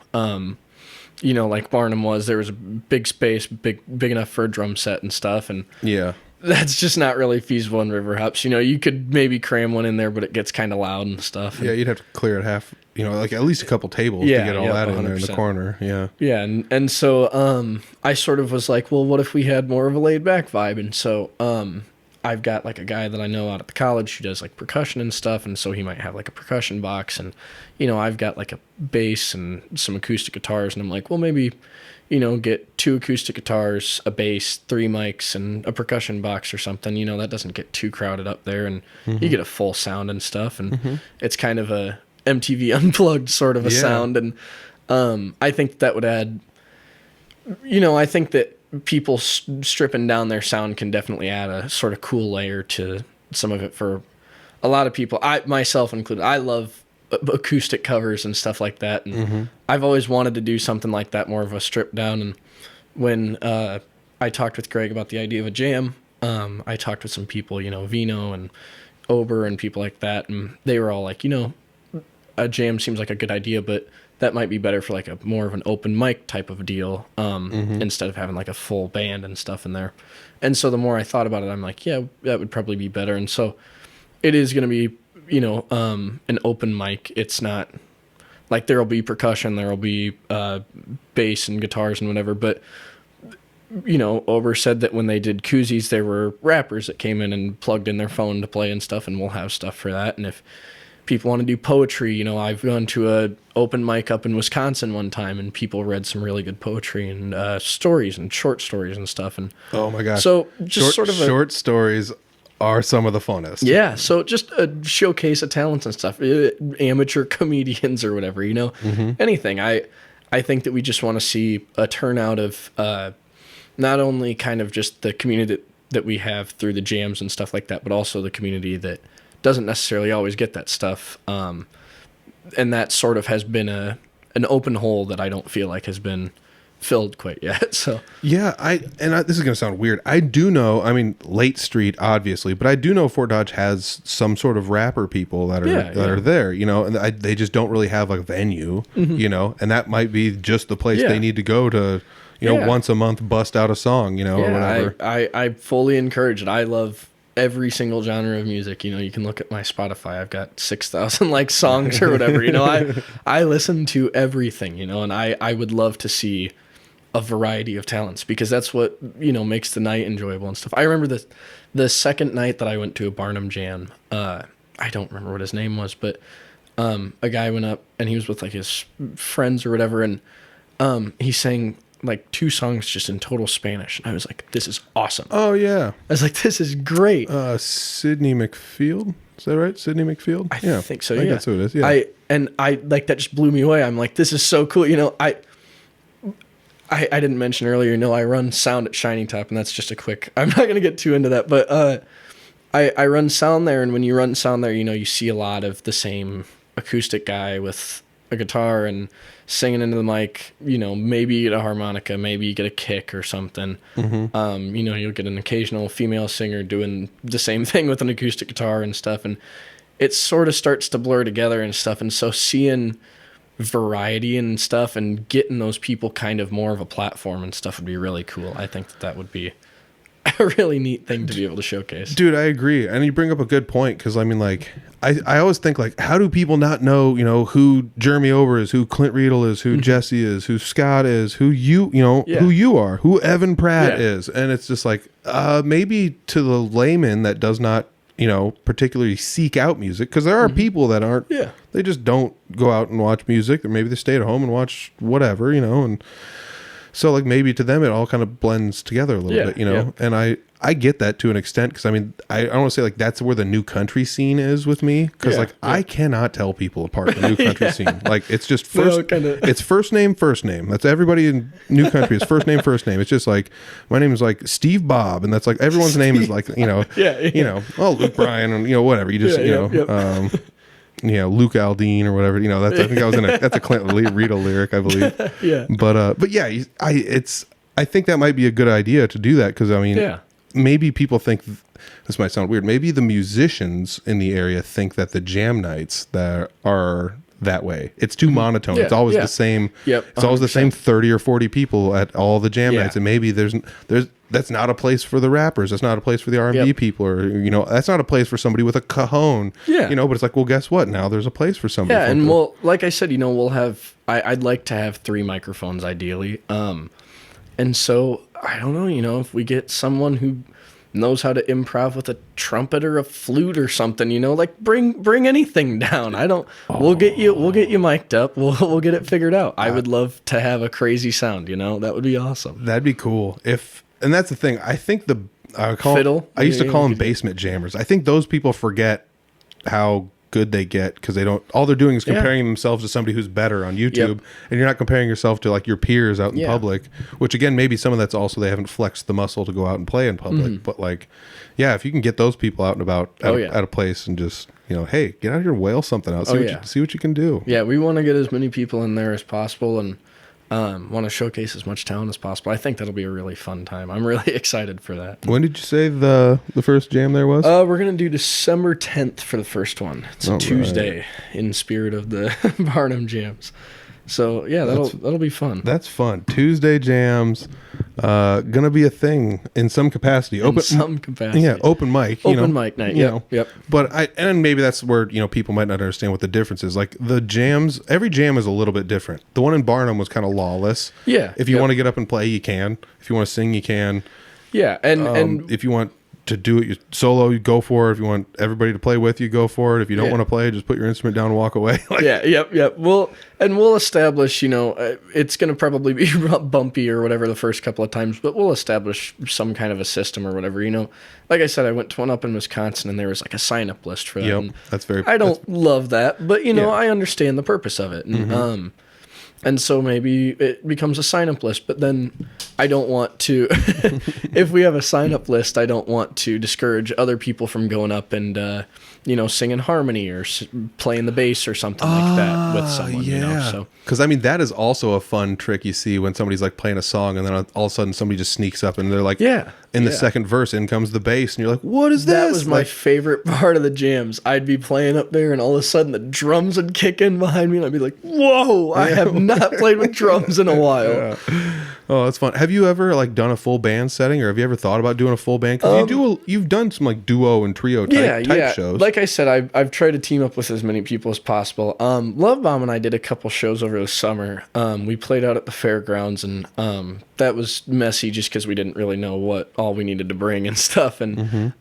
Like Barnum was. There was a big space, big enough for a drum set and stuff, and yeah, that's just not really feasible in River Hops. You could maybe cram one in there, but it gets kind of loud and stuff. Yeah, you'd have to clear it half. Like at least a couple tables to get all that 100%. In there in the corner. Yeah. Yeah, and so I sort of was like, well, what if we had more of a laid back vibe? And so I've got like a guy that I know out at the college who does like percussion and stuff, and so he might have like a percussion box, and I've got like a bass and some acoustic guitars, and I'm like, well, maybe get 2 acoustic guitars, a bass, 3 mics, and a percussion box or something. That doesn't get too crowded up there, and you get a full sound and stuff, and it's kind of a MTV Unplugged sort of a sound, and I think that would add, I think that people stripping down their sound can definitely add a sort of cool layer to some of it for a lot of people, I myself included. I love acoustic covers and stuff like that, and I've always wanted to do something like that, more of a strip down. And when I talked with Greg about the idea of a jam, I talked with some people, Vino and Ober and people like that, and they were all like, a jam seems like a good idea, but that might be better for like a more of an open mic type of deal, instead of having like a full band and stuff in there. And so the more I thought about it, I'm like, yeah, that would probably be better. And so it is going to be, an open mic. It's not like there'll be percussion, there'll be bass and guitars and whatever. But, Ober said that when they did koozies, there were rappers that came in and plugged in their phone to play and stuff, and we'll have stuff for that. And if people want to do poetry, I've gone to a open mic up in Wisconsin one time, and people read some really good poetry and stories and short stories and stuff. And oh my gosh, so just short stories are some of the funnest. Yeah, so just a showcase of talents and stuff, amateur comedians or whatever, anything. I think that we just want to see a turnout of not only kind of just the community that we have through the jams and stuff like that, but also the community that doesn't necessarily always get that stuff. And that sort of has been an open hole that I don't feel like has been filled quite yet. So yeah, this is going to sound weird. I do know, I mean, Late Street obviously, but I do know Fort Dodge has some sort of rapper people that are there, and they just don't really have a venue, and that might be just the place they need to go to, once a month bust out a song, or whatever. I fully encourage it. I love every single genre of music. You can look at my Spotify. I've got 6,000 songs or whatever. I listen to everything, and I would love to see a variety of talents, because that's what, makes the night enjoyable and stuff. I remember the second night that I went to a Barnum Jam, I don't remember what his name was, but a guy went up and he was with his friends or whatever, and he sang like 2 songs just in total Spanish, and I was like, this is awesome. Oh yeah. I was like, this is great. Sydney McField. Is that right? Sydney McField? I think so. I think Yeah, that's who it is. Yeah. I like that just blew me away. I'm like, this is so cool. You know, I didn't mention earlier. You know, I run sound at Shiny Top, and that's just a quick. I'm not gonna get too into that, but I run sound there, and when you run sound there, you know, you see a lot of the same acoustic guy with a guitar and singing into the mic. You know, maybe you get a harmonica, maybe you get a kick or something. Mm-hmm. You know, you'll get an occasional female singer doing the same thing with an acoustic guitar and stuff, and it sort of starts to blur together and stuff. And so seeing variety and stuff and getting those people kind of more of a platform and stuff would be really cool. I think that would be a really neat thing to be able to showcase. Dude, I agree. And you bring up a good point, because I mean, like, I always think, like, how do people not know, you know, who Jeremy Ober is, who Clint Riedel is, who Jesse is, who Scott is, who you know, who you are, who Evan Pratt is. And it's just like, maybe to the layman that does not, you know, particularly seek out music, because there are people that aren't, they just don't go out and watch music, or maybe they stay at home and watch whatever, you know, and so, like, maybe to them it all kind of blends together a little bit, you know. And I get that to an extent, because I mean, I don't want to say like that's where the new country scene is with me, because I cannot tell people apart the new country scene. Like, it's just it's first name. That's everybody in new country is first name. It's just like, my name is like Steve Bob, and that's like everyone's name is like, you know, you know, Luke Bryan, and, you know, whatever, you just, you know, you know, Luke Aldine or whatever, you know, that's, I think I was that's a Clint Riedel lyric, I believe. But yeah, I think that might be a good idea to do that, because I mean, maybe people think, this might sound weird, maybe the musicians in the area think that the jam nights that are that way, it's too monotone. It's always the same. It's always the same 30 or 40 people at all the jam nights, and maybe there's that's not a place for the rappers. That's not a place for the R&B people, or, you know, that's not a place for somebody with a cajon. You know, but it's like, well, guess what? Now there's a place for somebody. Yeah, and we'll, like I said, you know, we'll have. I'd like to have 3 microphones ideally. And so I don't know, you know, if we get someone who knows how to improv with a trumpet or a flute or something, you know, like bring anything down. We'll get you mic'd up. We'll get it figured out. I would love to have a crazy sound, you know. That would be awesome. That'd be cool. And that's the thing. I think fiddle. I used to call them basement jammers. I think those people forget how good they get, because they don't, all they're doing is comparing themselves to somebody who's better on YouTube, and you're not comparing yourself to like your peers out in public, which again, maybe some of that's also they haven't flexed the muscle to go out and play in public. But like, yeah, if you can get those people out and about at a place and just, you know, hey, get out here and wail something out, see what you can do. Yeah, we want to get as many people in there as possible, and want to showcase as much talent as possible. I think that'll be a really fun time. I'm really excited for that. When did you say the first jam there was? We're going to do December 10th for the first one. It's a Tuesday, in spirit of the Barnum jams. So yeah, that'll be fun. That's fun. Tuesday jams, gonna be a thing in some capacity. Open capacity. Yeah, open mic. Open mic night. Yep. But and maybe that's where, you know, people might not understand what the difference is. Like, the jams, every jam is a little bit different. The one in Barnum was kind of lawless. Yeah. If you want to get up and play, you can. If you want to sing, you can. Yeah, and if you want to do it solo, you go for it. If you want everybody to play with you, go for it. If you don't want to play, just put your instrument down and walk away. Yep. We'll establish, you know, it's going to probably be bumpy or whatever the first couple of times, but we'll establish some kind of a system or whatever, you know. Like I said, I went to one up in Wisconsin, and there was like a sign-up list for that. Yep, that's very. I don't love that, but, you know, I understand the purpose of it. And, and so maybe it becomes a sign-up list, but then I don't want to, if we have a sign-up list, I don't want to discourage other people from going up and, you know, singing harmony or playing the bass or something like that with someone, you know, so. Because, I mean, that is also a fun trick you see when somebody's, like, playing a song, and then all of a sudden somebody just sneaks up, and they're like, in the second verse, in comes the bass, and you're like, what is this? That was my favorite part of the jams. I'd be playing up there, and all of a sudden the drums would kick in behind me, and I'd be like, whoa, I have not played with drums in a while. Oh, that's fun. Have you ever, like, done a full band setting, or have you ever thought about doing a full band? Because you've done some, like, duo and trio type shows. Like I said, I've tried to team up with as many people as possible. Love Bomb and I did a couple shows over the summer. We played out at the fairgrounds, and that was messy just because we didn't really know what all we needed to bring and stuff. And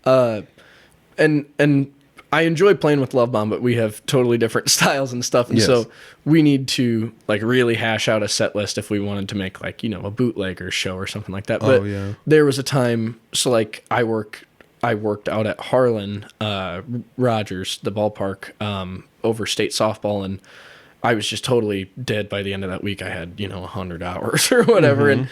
and I enjoy playing with Love Bomb, but we have totally different styles and stuff, and so we need to like really hash out a set list if we wanted to make like a bootlegger show or something like that. But there was a time, so like I worked out at Harlan Rogers, the ballpark, over state softball, and I was just totally dead by the end of that week. I had 100 hours or whatever,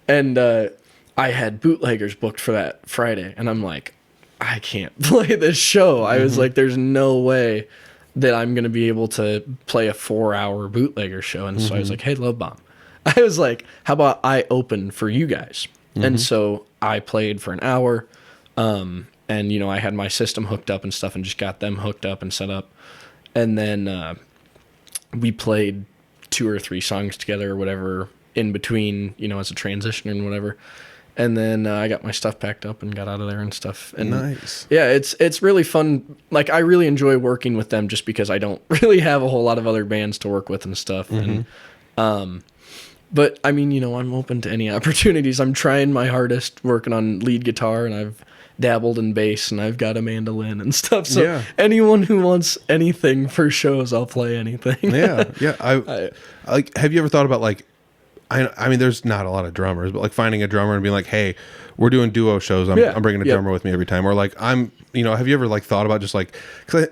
and I had bootleggers booked for that Friday, and I'm like, I can't play this show. I was like, there's no way that I'm going to be able to play a 4-hour bootlegger show. And so I was like, hey, Love Bomb. I was like, how about I open for you guys? And so I played for an hour. And, I had my system hooked up and stuff and just got them hooked up and set up. And then we played 2 or 3 songs together or whatever in between, as a transition and whatever. And then I got my stuff packed up and got out of there and stuff. And nice. Yeah, it's really fun. Like, I really enjoy working with them just because I don't really have a whole lot of other bands to work with and stuff. And but I mean, I'm open to any opportunities. I'm trying my hardest working on lead guitar, and I've dabbled in bass, and I've got a mandolin and stuff. So anyone who wants anything for shows, I'll play anything. Yeah. I like. Have you ever thought about like? I mean, there's not a lot of drummers, but like finding a drummer and being like, hey, we're doing duo shows. I'm bringing a drummer with me every time. Or like, have you ever like thought about just like, cause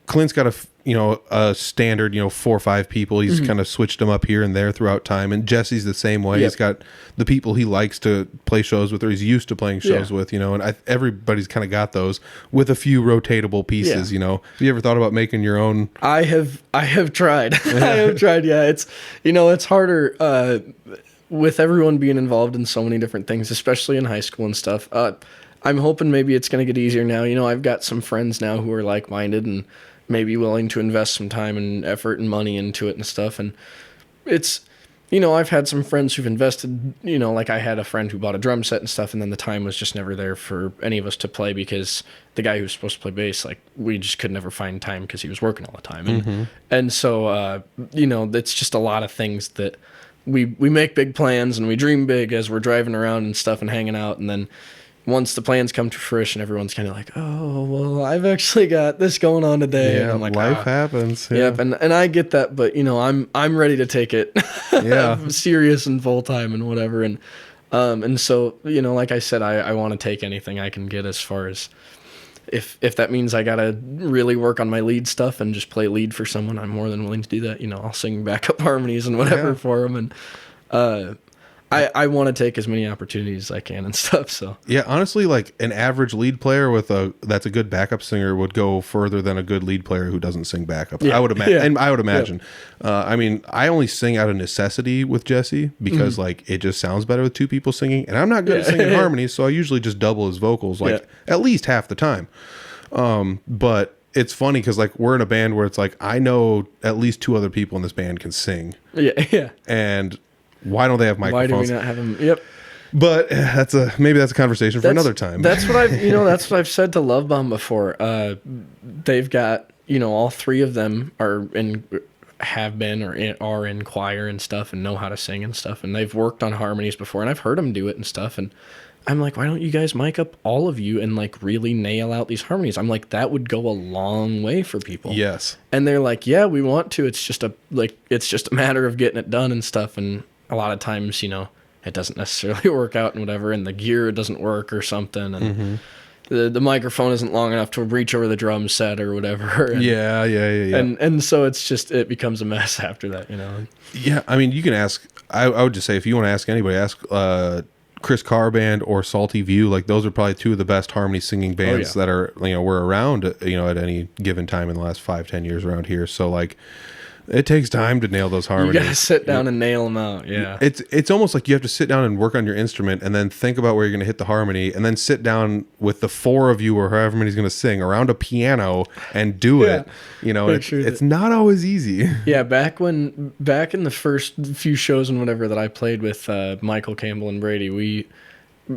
Clint's got a standard, 4 or 5 people. He's kind of switched them up here and there throughout time. And Jesse's the same way. He's got the people he likes to play shows with, or he's used to playing shows with, and everybody's kind of got those with a few rotatable pieces, Have you ever thought about making your own? I have tried. I have tried. Yeah. It's, it's harder, with everyone being involved in so many different things, especially in high school and stuff. I'm hoping maybe it's going to get easier now. I've got some friends now who are like-minded and maybe willing to invest some time and effort and money into it and stuff. And it's, I've had some friends who've invested, like I had a friend who bought a drum set and stuff, and then the time was just never there for any of us to play because the guy who was supposed to play bass, like, we just could never find time because he was working all the time. And so, it's just a lot of things that we make big plans and we dream big as we're driving around and stuff and hanging out, and then once the plans come to fruition, everyone's kind of like, oh, well, I've actually got this going on today. Yeah, and I'm like, life happens. Yeah. Yep, and I get that, but I'm ready to take it serious and full time and whatever. And so, like I said, I want to take anything I can get as far as if that means I gotta really work on my lead stuff and just play lead for someone, I'm more than willing to do that. I'll sing backup harmonies and whatever for them, and I want to take as many opportunities as I can and stuff. So yeah, honestly, like an average lead player that's a good backup singer would go further than a good lead player who doesn't sing backup. I would imagine. And I would imagine. I mean, I only sing out of necessity with Jesse because like it just sounds better with 2 people singing, and I'm not good at singing harmonies, so I usually just double his vocals at least half the time. But it's funny because like we're in a band where it's like I know at least 2 other people in this band can sing. Yeah. And why don't they have microphones? Why do we not have them? Yep. But maybe that's a conversation for another time. That's what I've said to Love Bomb before. They've got, all 3 of them have been or are in choir and stuff and know how to sing and stuff, and they've worked on harmonies before, and I've heard them do it and stuff, and I'm like, why don't you guys mic up all of you and like really nail out these harmonies? I'm like, that would go a long way for people. Yes. And they're like, yeah, we want to. It's just a matter of getting it done and stuff, and a lot of times, it doesn't necessarily work out and whatever, and the gear doesn't work or something, and the microphone isn't long enough to reach over the drum set or whatever. And, yeah. And so it becomes a mess after that, Yeah, I mean, you can ask. I would just say if you want to ask anybody, ask Chris Carr Band or Salty View. Like those are probably 2 of the best harmony singing bands that are were around at any given time in the last 5-10 years around here. So like. It takes time to nail those harmonies. You gotta sit down and nail them out. Yeah, it's almost like you have to sit down and work on your instrument, and then think about where you're going to hit the harmony, and then sit down with the 4 of you or however many's going to sing around a piano and do it. It's not always easy. Yeah, back in the first few shows and whatever that I played with Michael Campbell and Brady,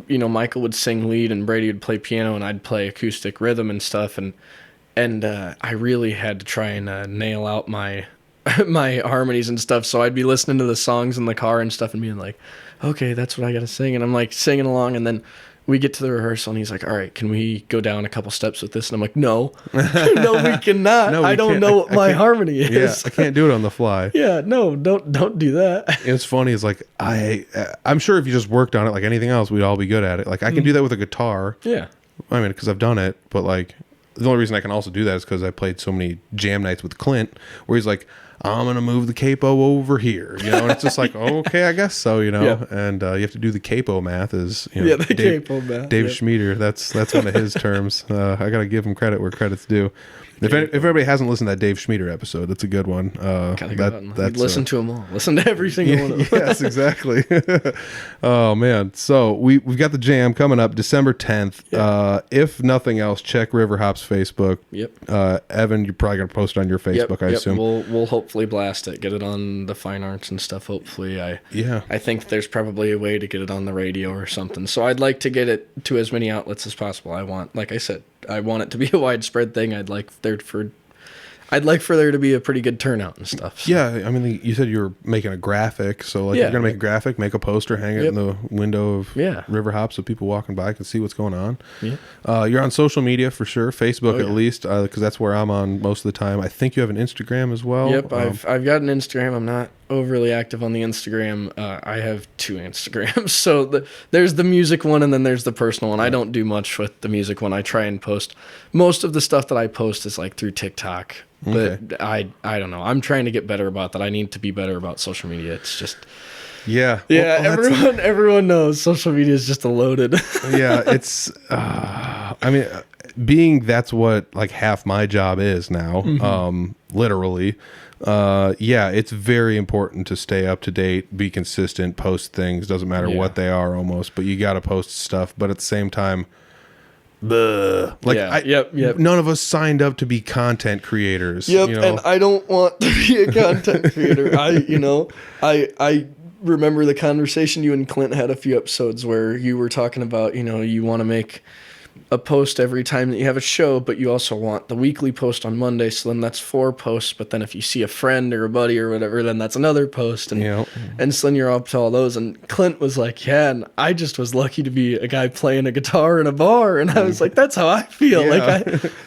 Michael would sing lead and Brady would play piano and I'd play acoustic rhythm and stuff, and I really had to try and nail out my harmonies and stuff, so I'd be listening to the songs in the car and stuff and being like, okay, that's what I gotta sing, and I'm like singing along, and then we get to the rehearsal and he's like, all right, can we go down a couple steps with this? And I'm like, no, no, we cannot. No, we I don't can't. know what my harmony is. Yeah, I can't do it on the fly. Yeah, no, don't do that. It's funny. It's like, I'm sure if you just worked on it like anything else, we'd all be good at it. Like I can do that with a guitar. Yeah. I mean, because I've done it, but like the only reason I can also do that is because I played so many jam nights with Clint where he's like, I'm going to move the capo over here, and it's just like, oh, okay, I guess so, Yeah. and you have to do the capo math is, the capo math. Dave Schmieder, that's one of his terms. I got to give him credit where credit's due. If everybody hasn't listened to that Dave Schmieder episode, that's a good one. Gotta go out and listen to them all. Listen to every single one of them. Yes, exactly. Oh man, so we've got the jam coming up December 10th. Yeah. If nothing else, check River Hop's Facebook. Yep. Evan, you're probably gonna post it on your Facebook, I assume. We'll hopefully blast it, get it on the fine arts and stuff. Hopefully, I think there's probably a way to get it on the radio or something. So I'd like to get it to as many outlets as possible. Like I said, I want it to be a widespread thing. I'd like for there to be a pretty good turnout and stuff. So. Yeah, I mean, you said you were making a graphic, so you're gonna make a graphic, make a poster, hang it in the window of River Hop so people walking by can see what's going on. Yeah. You're on social media for sure, Facebook at least, because that's where I'm on most of the time. I think you have an Instagram as well. Yep, I've got an Instagram. I'm not overly active on the Instagram. I have 2 Instagrams. So there's the music one and then there's the personal one. I don't do much with the music one. I try and post. Most of the stuff that I post is like through TikTok. But I don't know. I'm trying to get better about that. I need to be better about social media. It's just everyone knows social media is just a loaded. Yeah, it's I mean, being that's what like half my job is now, literally. It's very important to stay up to date, be consistent, post things, doesn't matter what they are almost, but you got to post stuff. But at the same time, none of us signed up to be content creators. And I don't want to be a content creator. I remember the conversation you and Clint had a few episodes where you were talking about, you want to make a post every time that you have a show, but you also want the weekly post on Monday, so then that's 4 posts. But then if you see a friend or a buddy or whatever, then that's another post, and so then you're up to all those. And Clint was like, yeah, and I just was lucky to be a guy playing a guitar in a bar, and I was like, that's how I feel.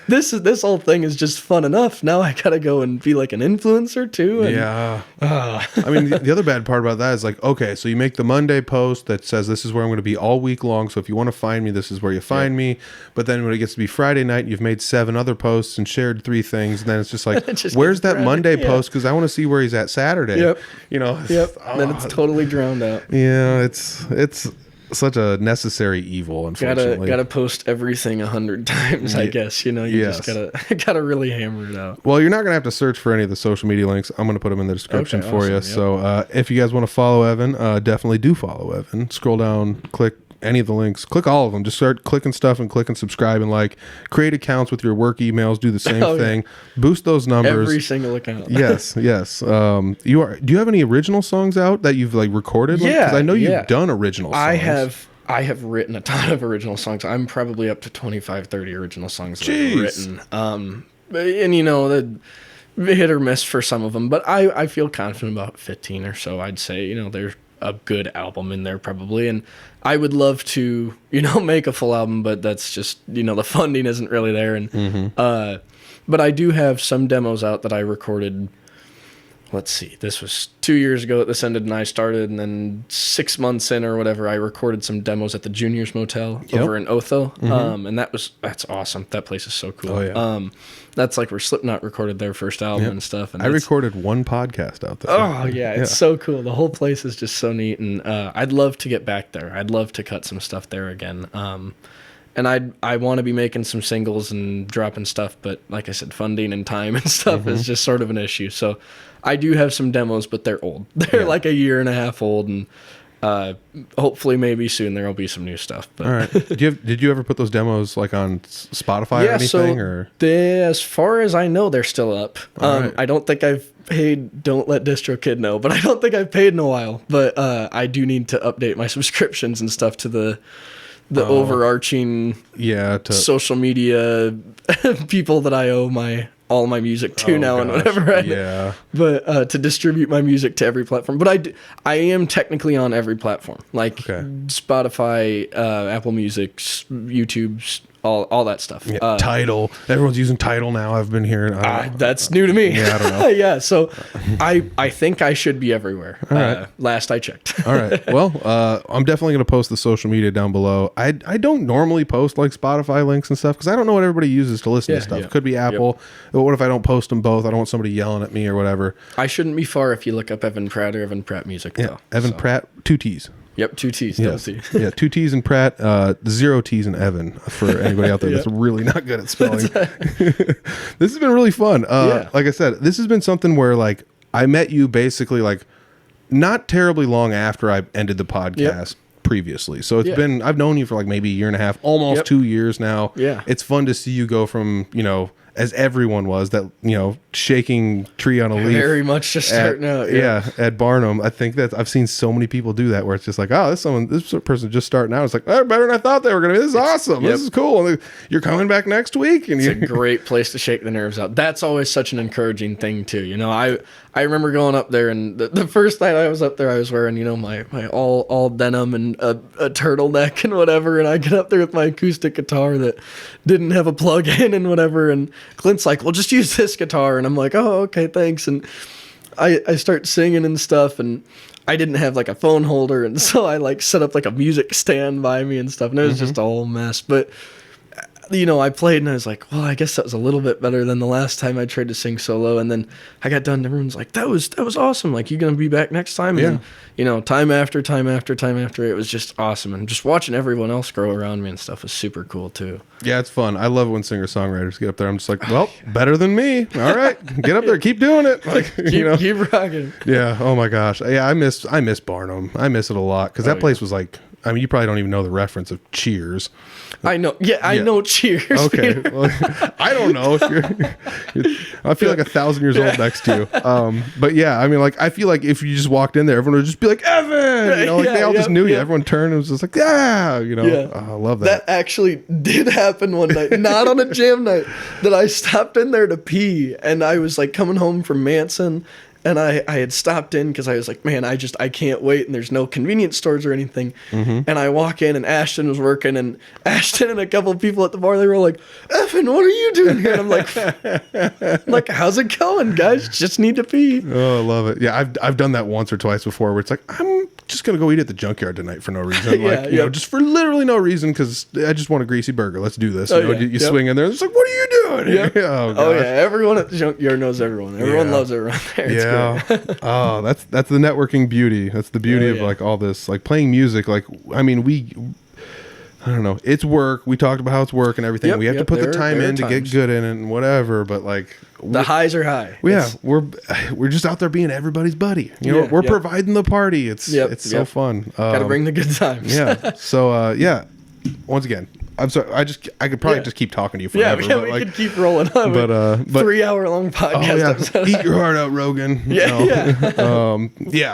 This whole thing is just fun enough. Now I gotta go and be like an influencer too. And, I mean, the other bad part about that is like, okay, so you make the Monday post that says this is where I'm going to be all week long, so if you want to find me, this is where you find me. But then when it gets to be Friday night, you've made 7 other posts and shared 3 things, and then it's just like, where's that Monday post? Because I want to see where he's at Saturday. Then it's totally drowned out. Yeah, it's such a necessary evil, unfortunately. Gotta post everything 100 times, I guess. Just gotta really hammer it out. Well, you're not gonna have to search for any of the social media links. I'm gonna put them in the description for you. Yep. So if you guys want to follow Evan, definitely do follow Evan. Scroll down, click any of the links, click all of them. Just start clicking stuff and click and subscribe and like. Create accounts with your work emails. Do the same thing. Boost those numbers. Every single account. Yes. Do you have any original songs out that you've like recorded? Yeah, because I know you've done original songs. I have written a ton of original songs. I'm probably up to 25, 30 original songs that I've written. And the hit or miss for some of them, but I feel confident about 15 or so. I'd say there's a good album in there probably, and I would love to make a full album, but that's just the funding isn't really there, and but I do have some demos out that I recorded. Let's see, this was 2 years ago that this ended and I started, and then 6 months in or whatever, I recorded some demos at the Juniors Motel over in Otho. And that's awesome. That place is so cool. Oh, yeah. That's like where Slipknot recorded their first album and stuff. And I recorded 1 podcast out there. Oh yeah, it's so cool. The whole place is just so neat, and I'd love to get back there. I'd love to cut some stuff there again. And I want to be making some singles and dropping stuff, but like I said, funding and time and stuff is just sort of an issue. So I do have some demos, but they're old. They're like a year and a half old, and hopefully maybe soon there will be some new stuff. But. All right. Did you ever put those demos like on Spotify or anything? As far as I know, they're still up. Right. I don't think I've paid. Don't let DistroKid know, but I don't think I've paid in a while. But I do need to update my subscriptions and stuff to the overarching social media people that I owe my all my music to now and whatever. Yeah. But to distribute my music to every platform. But I am technically on every platform, like Spotify, Apple Music, YouTube, all that stuff. Yeah, Tidal. Everyone's using Tidal now. I've been hearing. That's new to me. Yeah, I don't know. Yeah, so I think I should be everywhere. All right. Last I checked. All right. Well, I'm definitely going to post the social media down below. I don't normally post like Spotify links and stuff because I don't know what everybody uses to listen to stuff. It could be Apple. But what if I don't post them both? I don't want somebody yelling at me or whatever. I shouldn't be far if you look up Evan Pratt or Evan Pratt music. Yeah, though, Evan Pratt, 2 T's. Yep, 2 T's. Yes. T. Yeah, 2 T's in Pratt, 0 T's in Evan for anybody out there that's really not good at spelling. This has been really fun. Like I said, this has been something where like I met you basically like not terribly long after I ended the podcast previously. So it's been, I've known you for like maybe a year and a half, almost 2 years now. Yeah. It's fun to see you go from, as everyone was, that shaking tree on a leaf, very much just starting out. At Barnum. I think that I've seen so many people do that where it's just like, oh, this person just starting out. It's like, oh, better than I thought they were gonna be. This is awesome. This is cool. And you're coming back next week, and it's a great place to shake the nerves out. That's always such an encouraging thing too. I remember going up there, and the first night I was up there, I was wearing my all denim and a turtleneck and whatever, and I get up there with my acoustic guitar that didn't have a plug in and whatever, and Clint's like, well, just use this guitar, and I'm like, oh, okay, thanks, and I start singing and stuff, and I didn't have like a phone holder, and so I like set up like a music stand by me and stuff, and it was just a whole mess, but I played and I was like, well, I guess that was a little bit better than the last time I tried to sing solo. And then I got done and everyone's like, that was awesome. Like, you going to be back next time? And time after time after time after, it was just awesome. And just watching everyone else grow around me and stuff was super cool too. Yeah, it's fun. I love when singer-songwriters get up there. I'm just like, well, better than me. All right, get up there, keep doing it. Like, keep rocking. Yeah. Oh my gosh. Yeah, I miss Barnum. I miss it a lot because that place was like, I mean, you probably don't even know the reference of Cheers. I know. Yeah, I know Cheers. Okay. Well, I don't know if I feel like 1,000 years old next to you. But yeah, I mean, like, I feel like if you just walked in there, everyone would just be like, Evan! They all just knew you. Everyone turned and was just like, I love that. That actually did happen one night, not on a jam night, that I stopped in there to pee, and I was like coming home from Manson. And I had stopped in because I was like, man, I can't wait. And there's no convenience stores or anything. Mm-hmm. And I walk in and Ashton was working. And Ashton and a couple of people at the bar, they were like, Evan, what are you doing here? And I'm like, how's it going, guys? Just need to pee. Oh, I love it. Yeah, I've done that once or twice before where it's like, I'm just going to go eat at the junkyard tonight for no reason. Just for literally no reason because I just want a greasy burger. Let's do this. You swing in there. It's like, what are you doing? Yep. Oh, yeah. Everyone at the junkyard knows everyone. Everyone loves it around there. It's oh, that's the networking beauty. That's the beauty of like all this, like playing music. Like, I mean, I don't know, it's work. We talked about how it's work and everything. We have to put the time in to get good in it and whatever. But like, the highs are high. Yeah, we're just out there being everybody's buddy. We're providing the party. It's so fun. Got to bring the good times. Yeah. So once again, I'm sorry. I could probably just keep talking to you forever. Yeah, we could keep rolling on. But 3-hour-long podcast. Eat your heart out, Rogan.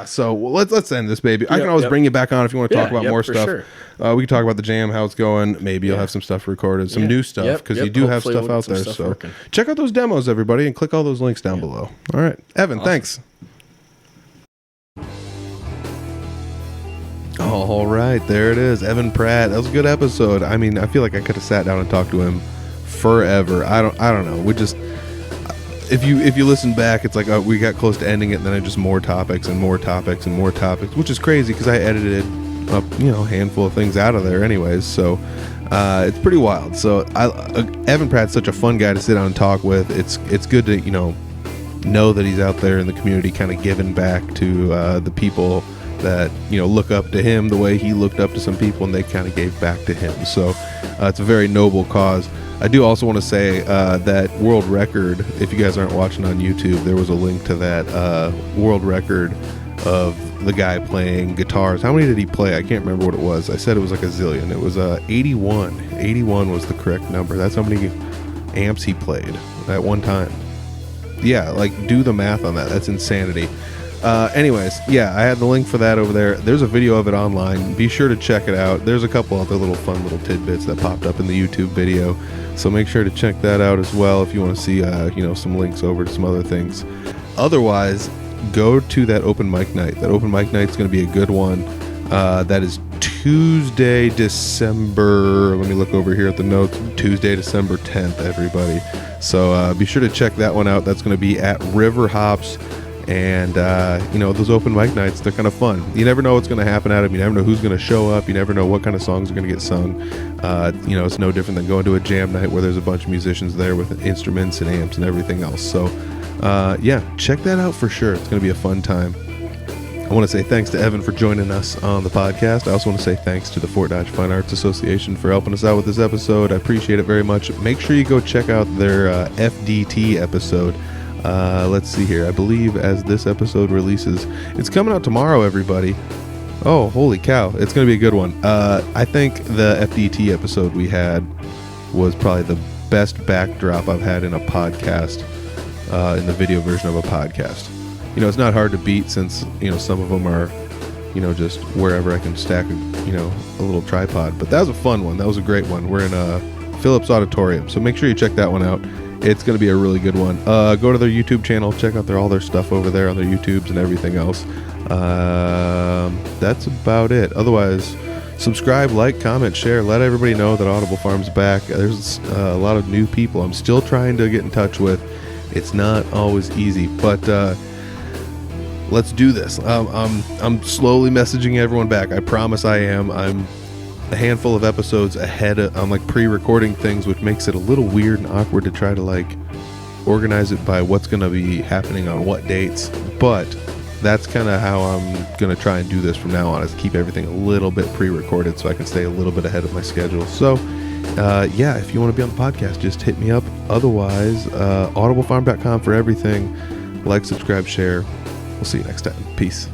So let's end this, baby. I can always bring you back on if you want to talk about more stuff. Sure. We can talk about the jam, how it's going. Maybe you'll have some stuff recorded, some new stuff because you do have stuff out there. So check out those demos, everybody, and click all those links down below. All right, Evan, thanks. All right, there it is, Evan Pratt. That was a good episode. I mean, I feel like I could have sat down and talked to him forever. I don't know. We just, if you listen back, it's like we got close to ending it, and then just more topics and more topics and more topics, which is crazy because I edited a handful of things out of there, anyways. So it's pretty wild. So Evan Pratt's such a fun guy to sit down and talk with. It's good to know that he's out there in the community, kind of giving back to the people that look up to him the way he looked up to some people and they kind of gave back to him. So it's a very noble cause. I do also want to say that world record, if you guys aren't watching on YouTube, there was a link to that world record of the guy playing guitars. How many did he play? I can't remember what it was. I said it was like a zillion. It was 81. 81 was the correct number. That's how many amps he played at one time. Yeah, like do the math on that. That's insanity. Anyways, yeah, I had the link for that over there. There's a video of it online. Be sure to check it out. There's a couple other little fun little tidbits that popped up in the YouTube video, so make sure to check that out as well if you want to see, some links over to some other things. Otherwise, go to that open mic night. That open mic night's going to be a good one. That is Tuesday, December. Let me look over here at the notes. Tuesday, December 10th, everybody. So be sure to check that one out. That's going to be at River Hops. And, those open mic nights, they're kind of fun. You never know what's going to happen at them. You never know who's going to show up. You never know what kind of songs are going to get sung. It's no different than going to a jam night where there's a bunch of musicians there with instruments and amps and everything else. So, check that out for sure. It's going to be a fun time. I want to say thanks to Evan for joining us on the podcast. I also want to say thanks to the Fort Dodge Fine Arts Association for helping us out with this episode. I appreciate it very much. Make sure you go check out their FDT episode. Let's see here. I believe as this episode releases, it's coming out tomorrow, everybody. Oh, holy cow. It's going to be a good one. I think the FDT episode we had was probably the best backdrop I've had in a podcast, in the video version of a podcast. It's not hard to beat since, some of them are, just wherever I can stack, a little tripod. But that was a fun one. That was a great one. We're in Phillips Auditorium. So make sure you check that one out. It's going to be a really good one. Go to their YouTube channel. Check out all their stuff over there on their YouTubes and everything else. That's about it. Otherwise, subscribe, like, comment, share. Let everybody know that Audible Farm's back. There's a lot of new people I'm still trying to get in touch with. It's not always easy, but let's do this. I'm slowly messaging everyone back. I promise I am. I'm a handful of episodes ahead. I'm like pre-recording things, which makes it a little weird and awkward to try to organize it by what's going to be happening on what dates. But that's kind of how I'm going to try and do this from now on, is keep everything a little bit pre-recorded so I can stay a little bit ahead of my schedule. So if you want to be on the podcast, just hit me up. Otherwise, audiblefarm.com for everything. Like, subscribe, share. We'll see you next time. Peace.